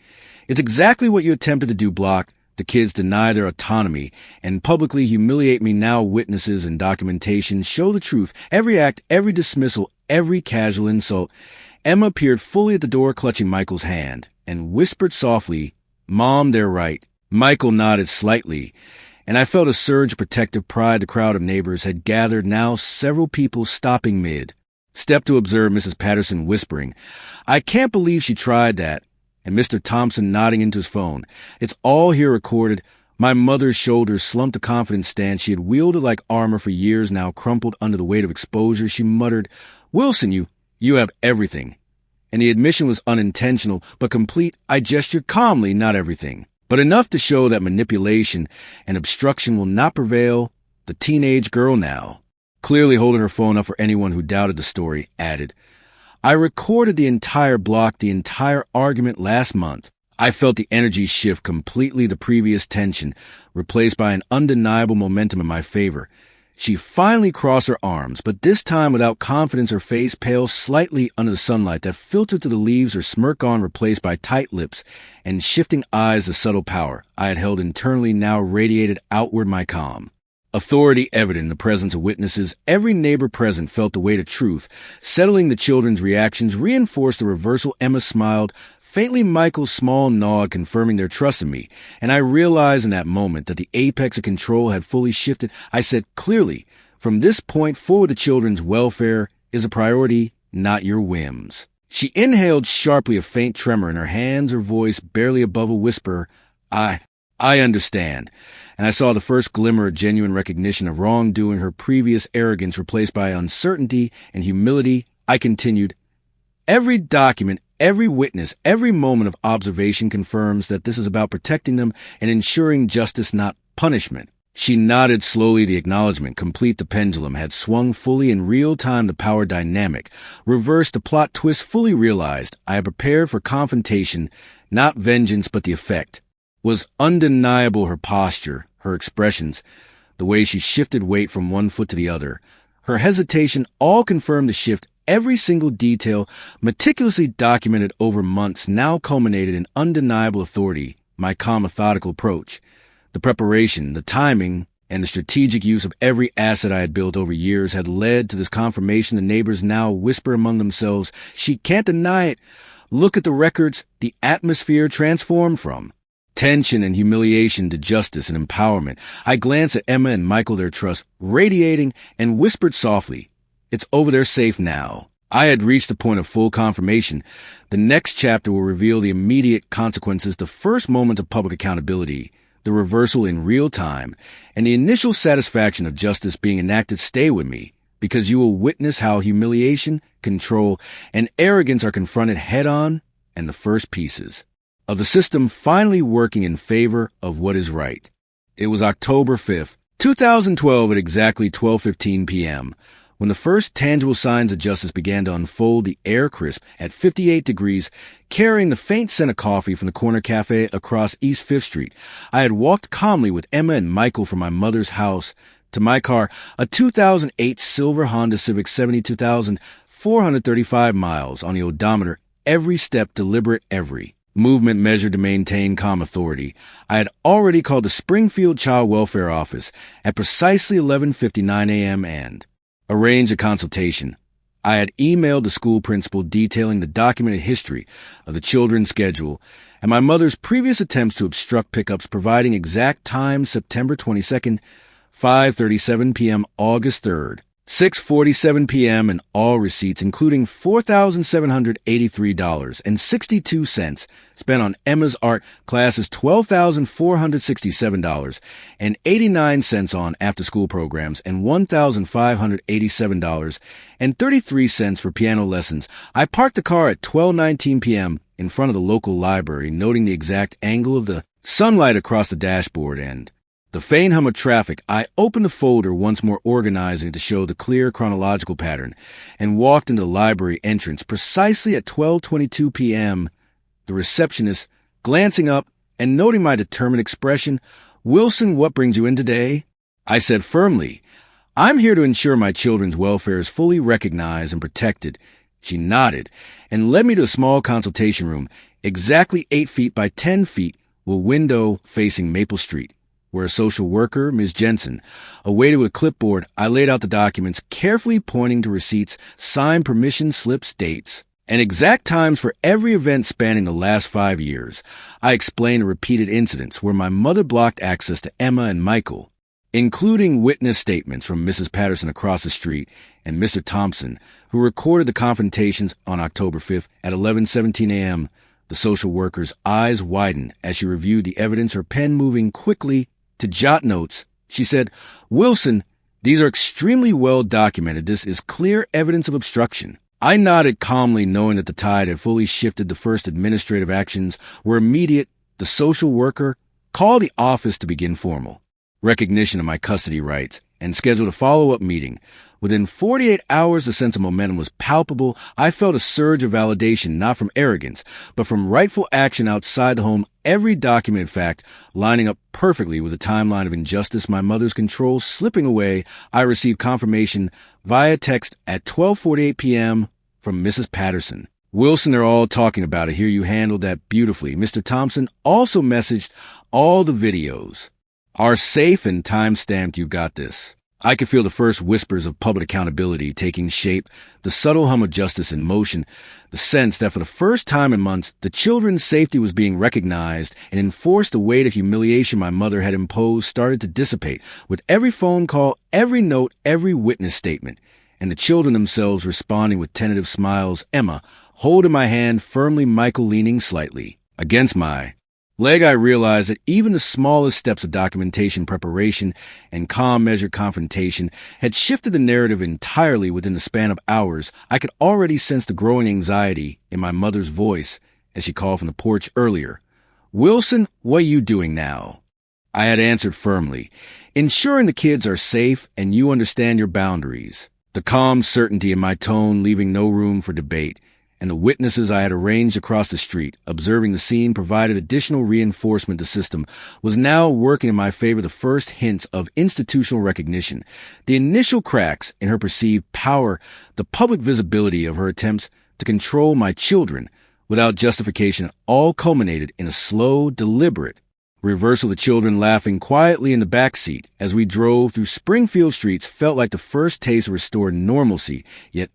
"It's exactly what you attempted to do, Block. The kids deny their autonomy and publicly humiliate me. Now witnesses and documentation show the truth. Every act, every dismissal, every casual insult." Emma appeared fully at the door, clutching Michael's hand, and whispered softly, "Mom, they're right." Michael nodded slightly, and I felt a surge of protective pride. The crowd of neighbors had gathered, now several people stopping mid-step to observe, Mrs. Patterson whispering, "I can't believe she tried that," and Mr. Thompson nodding into his phone. "It's all here recorded." My mother's shoulders slumped, a confident stance she had wielded like armor for years now crumpled under the weight of exposure. She muttered, "Wilson, you have everything." And the admission was unintentional, but complete. I gestured calmly, "Not everything, but enough to show that manipulation and obstruction will not prevail." The teenage girl, now clearly holding her phone up for anyone who doubted the story, added, "I recorded the entire block, the entire argument last month." I felt the energy shift completely, the previous tension replaced by an undeniable momentum in my favor. She finally crossed her arms, but this time without confidence, her face pale slightly under the sunlight that filtered through the leaves, her smirk on, replaced by tight lips and shifting eyes. The subtle power I had held internally now radiated outward, my calm authority evident in the presence of witnesses. Every neighbor present felt the weight of truth, settling the children's reactions, reinforced the reversal. Emma smiled faintly, Michael's small nod confirming their trust in me, and I realized in that moment that the apex of control had fully shifted. I said clearly, "From this point forward, the children's welfare is a priority, not your whims." She inhaled sharply, a faint tremor in her hands, her voice barely above a whisper. I understand." And I saw the first glimmer of genuine recognition of wrongdoing, her previous arrogance replaced by uncertainty and humility. I continued, "Every document, every witness, every moment of observation confirms that this is about protecting them and ensuring justice, not punishment." She nodded slowly, the acknowledgement complete. The pendulum had swung fully in real time, the power dynamic reversed, the plot twist fully realized. I had prepared for confrontation, not vengeance, but the effect was undeniable. Her posture, her expressions, the way she shifted weight from one foot to the other, her hesitation, all confirmed the shift. Every single detail, meticulously documented over months, now culminated in undeniable authority. My calm, methodical approach, the preparation, the timing, and the strategic use of every asset I had built over years had led to this confirmation. The neighbors now whisper among themselves, "She can't deny it. Look at the records." The atmosphere transformed from tension and humiliation to justice and empowerment. I glanced at Emma and Michael, their trust radiating, and whispered softly, "It's over, they're safe now." I had reached the point of full confirmation. The next chapter will reveal the immediate consequences, the first moment of public accountability, the reversal in real time, and the initial satisfaction of justice being enacted. Stay with me, because you will witness how humiliation, control, and arrogance are confronted head-on, and the first pieces of the system finally working in favor of what is right. It was October 5th, 2012 at exactly 12:15 p.m., When the first tangible signs of justice began to unfold, the air crisp at 58 degrees, carrying the faint scent of coffee from the corner cafe across East 5th Street, I had walked calmly with Emma and Michael from my mother's house to my car, a 2008 silver Honda Civic 72,435 miles on the odometer, every step deliberate, every movement measured to maintain calm authority. I had already called the Springfield Child Welfare Office at precisely 11:59 a.m. and arranged a consultation. I had emailed the school principal detailing the documented history of the children's schedule and my mother's previous attempts to obstruct pickups, providing exact times: September 22nd, 5:37 p.m., August 3rd, 6:47 p.m., and all receipts, including $4,783.62 spent on Emma's art classes, $12,467.89 on after-school programs, and $1,587.33 for piano lessons. I parked the car at 12:19 p.m. in front of the local library, noting the exact angle of the sunlight across the dashboard and the faint hum of traffic. I opened the folder, once more organizing to show the clear chronological pattern, and walked into the library entrance precisely at 12:22 p.m. The receptionist, glancing up and noting my determined expression, "Wilson, what brings you in today?" I said firmly, "I'm here to ensure my children's welfare is fully recognized and protected." She nodded and led me to a small consultation room, exactly 8 feet by 10 feet, with a window facing Maple Street, where a social worker, Ms. Jensen, awaited with a clipboard. I laid out the documents, carefully pointing to receipts, signed permission slips, dates, and exact times for every event spanning the last 5 years. I explained the repeated incidents where my mother blocked access to Emma and Michael, including witness statements from Mrs. Patterson across the street and Mr. Thompson, who recorded the confrontations on October 5th at 11:17 a.m. The social worker's eyes widened as she reviewed the evidence, her pen moving quickly to jot notes. She said, "Wilson, these are extremely well documented. This is clear evidence of obstruction." I nodded calmly, knowing that the tide had fully shifted. The first administrative actions were immediate. The social worker called the office to begin formal recognition of my custody rights and scheduled a follow-up meeting. Within 48 hours, the sense of momentum was palpable. I felt a surge of validation, not from arrogance, but from rightful action outside the home, every documented fact lining up perfectly with the timeline of injustice, my mother's control slipping away. I received confirmation via text at 12:48 p.m. from Mrs. Patterson. "Wilson, they're all talking about it. Here, you handled that beautifully." Mr. Thompson also messaged, "All the videos are safe and time-stamped. You got this." I could feel the first whispers of public accountability taking shape, the subtle hum of justice in motion, the sense that for the first time in months, the children's safety was being recognized and enforced. The weight of humiliation my mother had imposed started to dissipate with every phone call, every note, every witness statement, and the children themselves responding with tentative smiles. Emma holding my hand firmly, Michael leaning slightly against my leg. I realized that even the smallest steps of documentation, preparation, and calm, measured confrontation had shifted the narrative entirely within the span of hours. I could already sense the growing anxiety in my mother's voice as she called from the porch earlier. "Wilson, what are you doing now?" I had answered firmly, "Ensuring the kids are safe and you understand your boundaries." The calm certainty in my tone leaving no room for debate, and the witnesses I had arranged across the street, observing the scene, provided additional reinforcement. The system was now working in my favor. The first hints of institutional recognition, the initial cracks in her perceived power, the public visibility of her attempts to control my children without justification, all culminated in a slow, deliberate reversal. The children laughing quietly in the back seat as we drove through Springfield streets felt like the first taste of restored normalcy, yet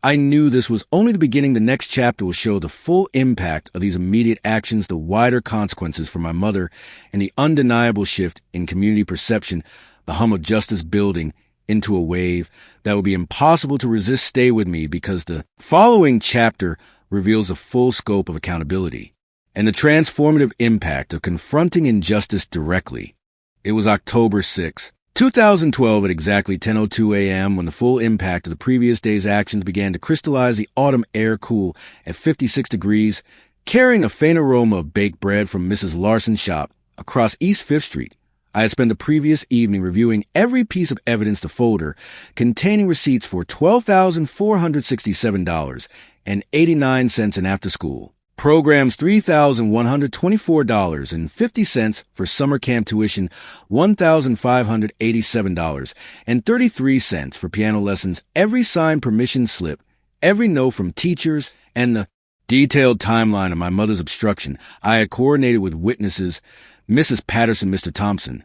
I knew this was only the beginning. The next chapter will show the full impact of these immediate actions, the wider consequences for my mother, and the undeniable shift in community perception, the hum of justice building into a wave that will be impossible to resist. Stay with me, because the following chapter reveals the full scope of accountability and the transformative impact of confronting injustice directly. It was October 6, 2012 at exactly 10:02 a.m. when the full impact of the previous day's actions began to crystallize. The autumn air cool at 56 degrees, carrying a faint aroma of baked bread from Mrs. Larson's shop across East 5th Street. I had spent the previous evening reviewing every piece of evidence the folder containing receipts for $12,467.89 in after school, programs $3,124.50 for summer camp tuition, $1,587.33 for piano lessons, every signed permission slip, every note from teachers, and the detailed timeline of my mother's obstruction. I had coordinated with witnesses, Mrs. Patterson, Mr. Thompson,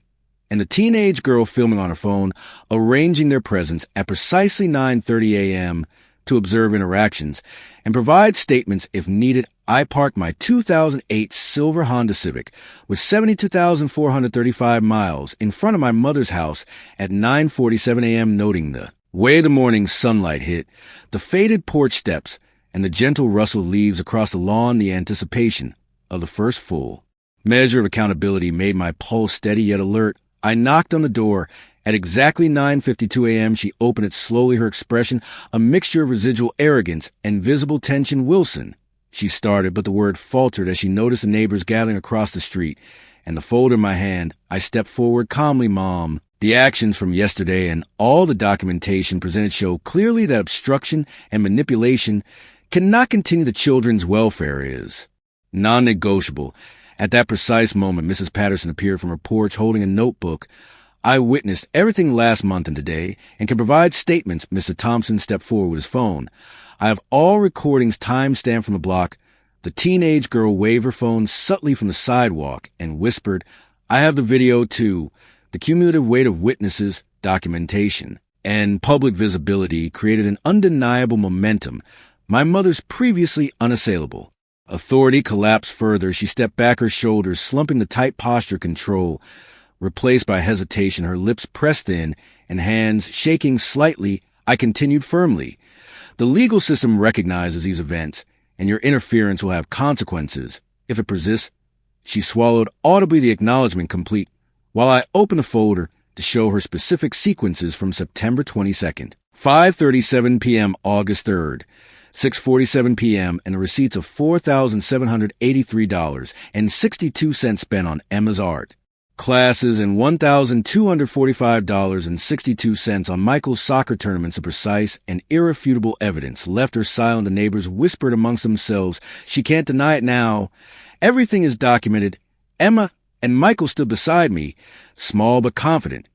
and the teenage girl filming on her phone, arranging their presence at precisely 9:30 a.m. to observe interactions and provide statements if needed. I parked my 2008 silver Honda Civic with 72,435 miles in front of my mother's house at 9:47 a.m., noting the way the morning sunlight hit, the faded porch steps, and the gentle rustle of leaves across the lawn. The anticipation of the first full measure of accountability made my pulse steady yet alert. I knocked on the door. At exactly 9:52 a.m., she opened it slowly, her expression a mixture of residual arrogance and visible tension. "Wilson," she started, but the word faltered as she noticed the neighbors gathering across the street, and the folder in my hand. I stepped forward calmly. "Mom, the actions from yesterday and all the documentation presented show clearly that obstruction and manipulation cannot continue. The children's welfare is non-negotiable." At that precise moment, Mrs. Patterson appeared from her porch holding a notebook. "I witnessed everything last month and today and can provide statements." Mr. Thompson stepped forward with his phone. "I have all recordings time-stamped from the block." The teenage girl waved her phone subtly from the sidewalk and whispered, "I have the video too." The cumulative weight of witnesses, documentation, and public visibility created an undeniable momentum. My mother's previously unassailable authority collapsed further. She stepped back, her shoulders slumping, the tight posture control replaced by hesitation, her lips pressed in and hands shaking slightly. I continued firmly, "The legal system recognizes these events, and your interference will have consequences if it persists." She swallowed audibly, the acknowledgement complete, while I opened the folder to show her specific sequences from September 22nd, 5:37 p.m., August 3rd, 6:47 p.m., and the receipts of $4,783.62 spent on Emma's art classes and $1,245.62 on Michael's soccer tournaments. The precise and irrefutable evidence left her silent. The neighbors whispered amongst themselves, "She can't deny it now. Everything is documented." Emma and Michael stood beside me, small but confident,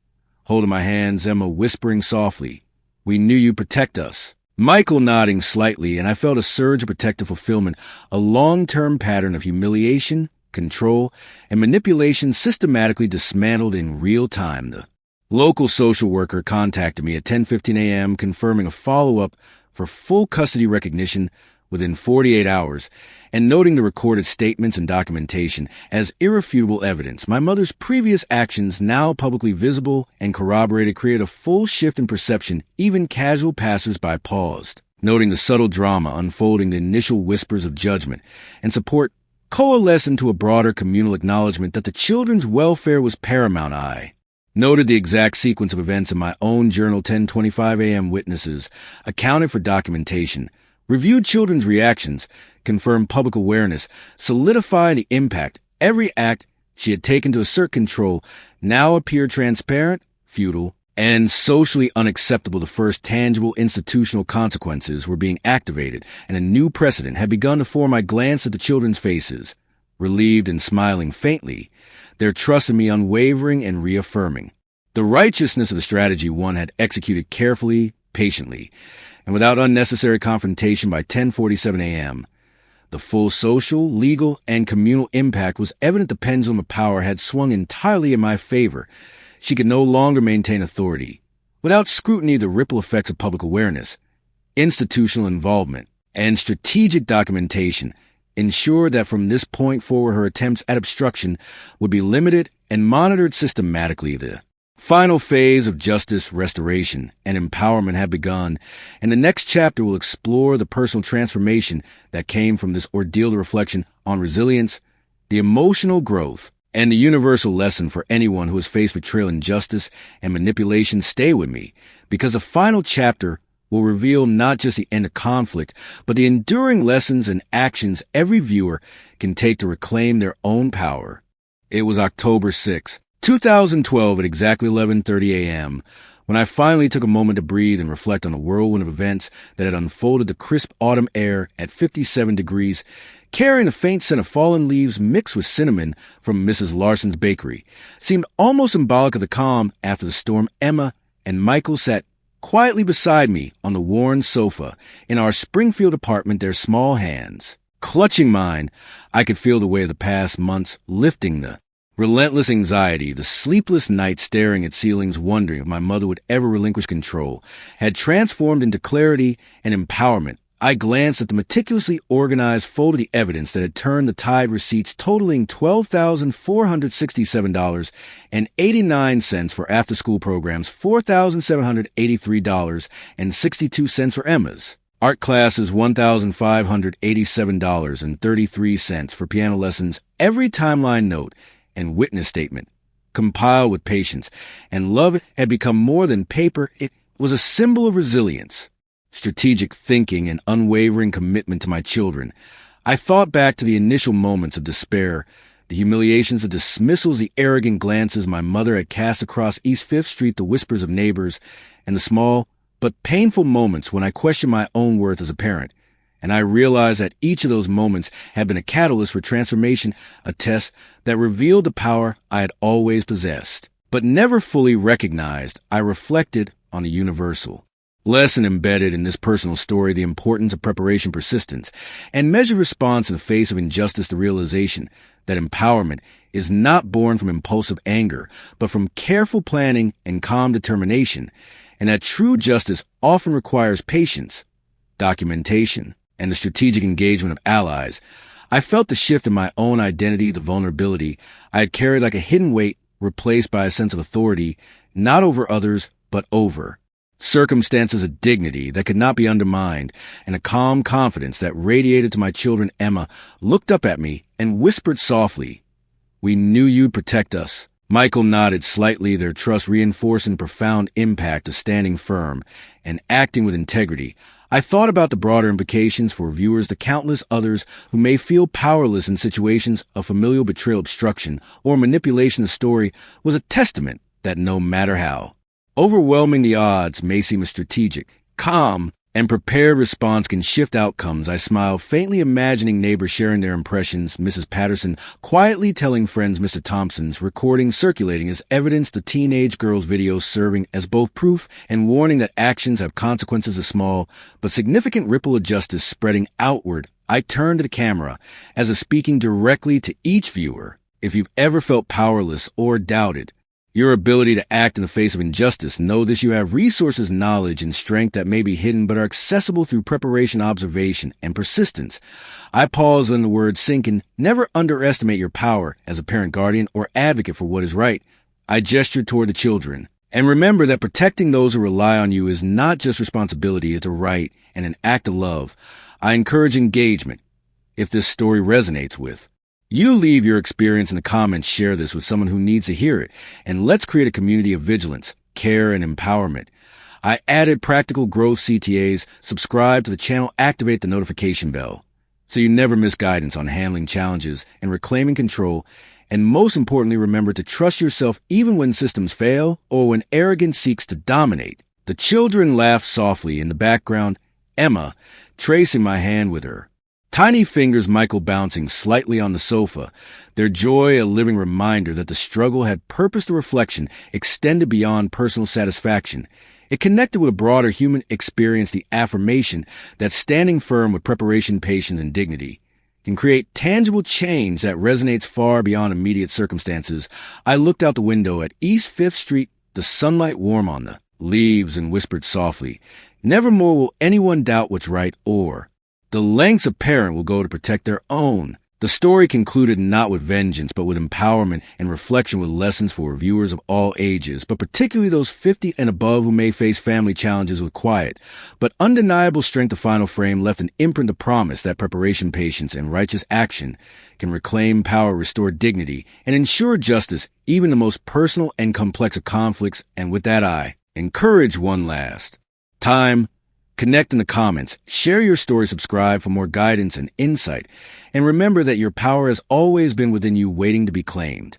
holding my hands, Emma whispering softly, "We knew you'd protect us." Michael nodding slightly, and I felt a surge of protective fulfillment, a long-term pattern of humiliation, control, and manipulation systematically dismantled in real time. The local social worker contacted me at 10:15 a.m., confirming a follow-up for full custody recognition within 48 hours, and noting the recorded statements and documentation as irrefutable evidence. My mother's previous actions, now publicly visible and corroborated, created a full shift in perception. Even casual passers-by paused, noting the subtle drama unfolding. The initial whispers of judgment and support coalesced into a broader communal acknowledgement that the children's welfare was paramount. I noted the exact sequence of events in my own journal. 10:25 a.m. Witnesses accounted for documentation, reviewed children's reactions, confirmed public awareness, solidifying the impact. Every act she had taken to assert control now appeared transparent, futile, and socially unacceptable. The first tangible institutional consequences were being activated, and a new precedent had begun to form. I glanced at the children's faces, relieved and smiling faintly, their trust in me unwavering and reaffirming the righteousness of the strategy one had executed carefully, patiently, and without unnecessary confrontation. By 10:47 a.m., the full social, legal, and communal impact was evident. The pendulum of power had swung entirely in my favor. She could no longer maintain authority without scrutiny. The ripple effects of public awareness, institutional involvement, and strategic documentation ensured that from this point forward her attempts at obstruction would be limited and monitored systematically. The final phase of justice, restoration, and empowerment had begun, and the next chapter will explore the personal transformation that came from this ordeal. The reflection on resilience, the emotional growth, and the universal lesson for anyone who is faced with betrayal, injustice, and manipulation. Stay with me, because the final chapter will reveal not just the end of conflict, but the enduring lessons and actions every viewer can take to reclaim their own power. It was October 6, 2012 at exactly 11:30 a.m., when I finally took a moment to breathe and reflect on the whirlwind of events that had unfolded the crisp autumn air at 57 degrees, carrying a faint scent of fallen leaves mixed with cinnamon from Mrs. Larson's bakery, seemed almost symbolic of the calm after the storm. Emma and Michael sat quietly beside me on the worn sofa in our Springfield apartment, their small hands clutching mine. I could feel the weight of the past months lifting, the relentless anxiety, the sleepless nights staring at ceilings wondering if my mother would ever relinquish control, had transformed into clarity and empowerment. I glanced at the meticulously organized fold of the evidence that had turned the tide receipts totaling $12,467.89 for after-school programs, $4,783.62 for Emma's art classes, $1,587.33 for piano lessons. Every timeline note and witness statement, compiled with patience and love, had become more than paper. It was a symbol of resilience, strategic thinking, and unwavering commitment to my children. I thought back to the initial moments of despair, the humiliations, the dismissals, the arrogant glances my mother had cast across East Fifth Street, the whispers of neighbors, and the small but painful moments when I questioned my own worth as a parent. And I realized that each of those moments had been a catalyst for transformation, a test that revealed the power I had always possessed, but never fully recognized. I reflected on the universal lesson embedded in this personal story, the importance of preparation, persistence, and measured response in the face of injustice, the realization that empowerment is not born from impulsive anger, but from careful planning and calm determination, and that true justice often requires patience, documentation, and the strategic engagement of allies. I felt the shift in my own identity, the vulnerability I had carried like a hidden weight, replaced by a sense of authority, not over others, but over circumstances, a dignity that could not be undermined, and a calm confidence that radiated to my children. Emma looked up at me and whispered softly, "We knew you'd protect us." Michael nodded slightly, their trust reinforcing the profound impact of standing firm and acting with integrity. I thought about the broader implications for viewers, the countless others who may feel powerless in situations of familial betrayal, obstruction, or manipulation. The story was a testament that no matter how overwhelming the odds may seem, a strategic, calm, and prepared response can shift outcomes. I smiled faintly, imagining neighbors sharing their impressions, Mrs. Patterson quietly telling friends, Mr. Thompson's recordings circulating as evidence, the teenage girl's videos serving as both proof and warning that actions have consequences, a small but significant ripple of justice spreading outward. I turned to the camera as if speaking directly to each viewer. If you've ever felt powerless or doubted your ability to act in the face of injustice, know this: you have resources, knowledge, and strength that may be hidden but are accessible through preparation, observation, and persistence. I pause on the word sink, and never underestimate your power as a parent, guardian, or advocate for what is right. I gestured toward the children. And remember that protecting those who rely on you is not just responsibility, it's a right and an act of love. I encourage engagement. If this story resonates with you, leave your experience in the comments, share this with someone who needs to hear it, and let's create a community of vigilance, care, and empowerment. I added practical growth CTAs, subscribe to the channel, activate the notification bell, so you never miss guidance on handling challenges and reclaiming control. And most importantly, remember to trust yourself even when systems fail or when arrogance seeks to dominate. The children laughed softly in the background, Emma tracing my hand with her tiny fingers, Michael bouncing slightly on the sofa, their joy a living reminder that the struggle had purpose. The reflection extended beyond personal satisfaction. It connected with a broader human experience, the affirmation that standing firm with preparation, patience, and dignity can create tangible change that resonates far beyond immediate circumstances. I looked out the window at East Fifth Street, the sunlight warm on the leaves, and whispered softly, "Nevermore will anyone doubt what's right or the lengths a parent will go to protect their own." The story concluded not with vengeance, but with empowerment and reflection, with lessons for viewers of all ages, but particularly those 50 and above who may face family challenges with quiet but undeniable strength. The final frame left an imprint of promise that preparation, patience, and righteous action can reclaim power, restore dignity, and ensure justice, even the most personal and complex of conflicts. And with that, I encourage one last time: connect in the comments, share your story, subscribe for more guidance and insight, and remember that your power has always been within you, waiting to be claimed.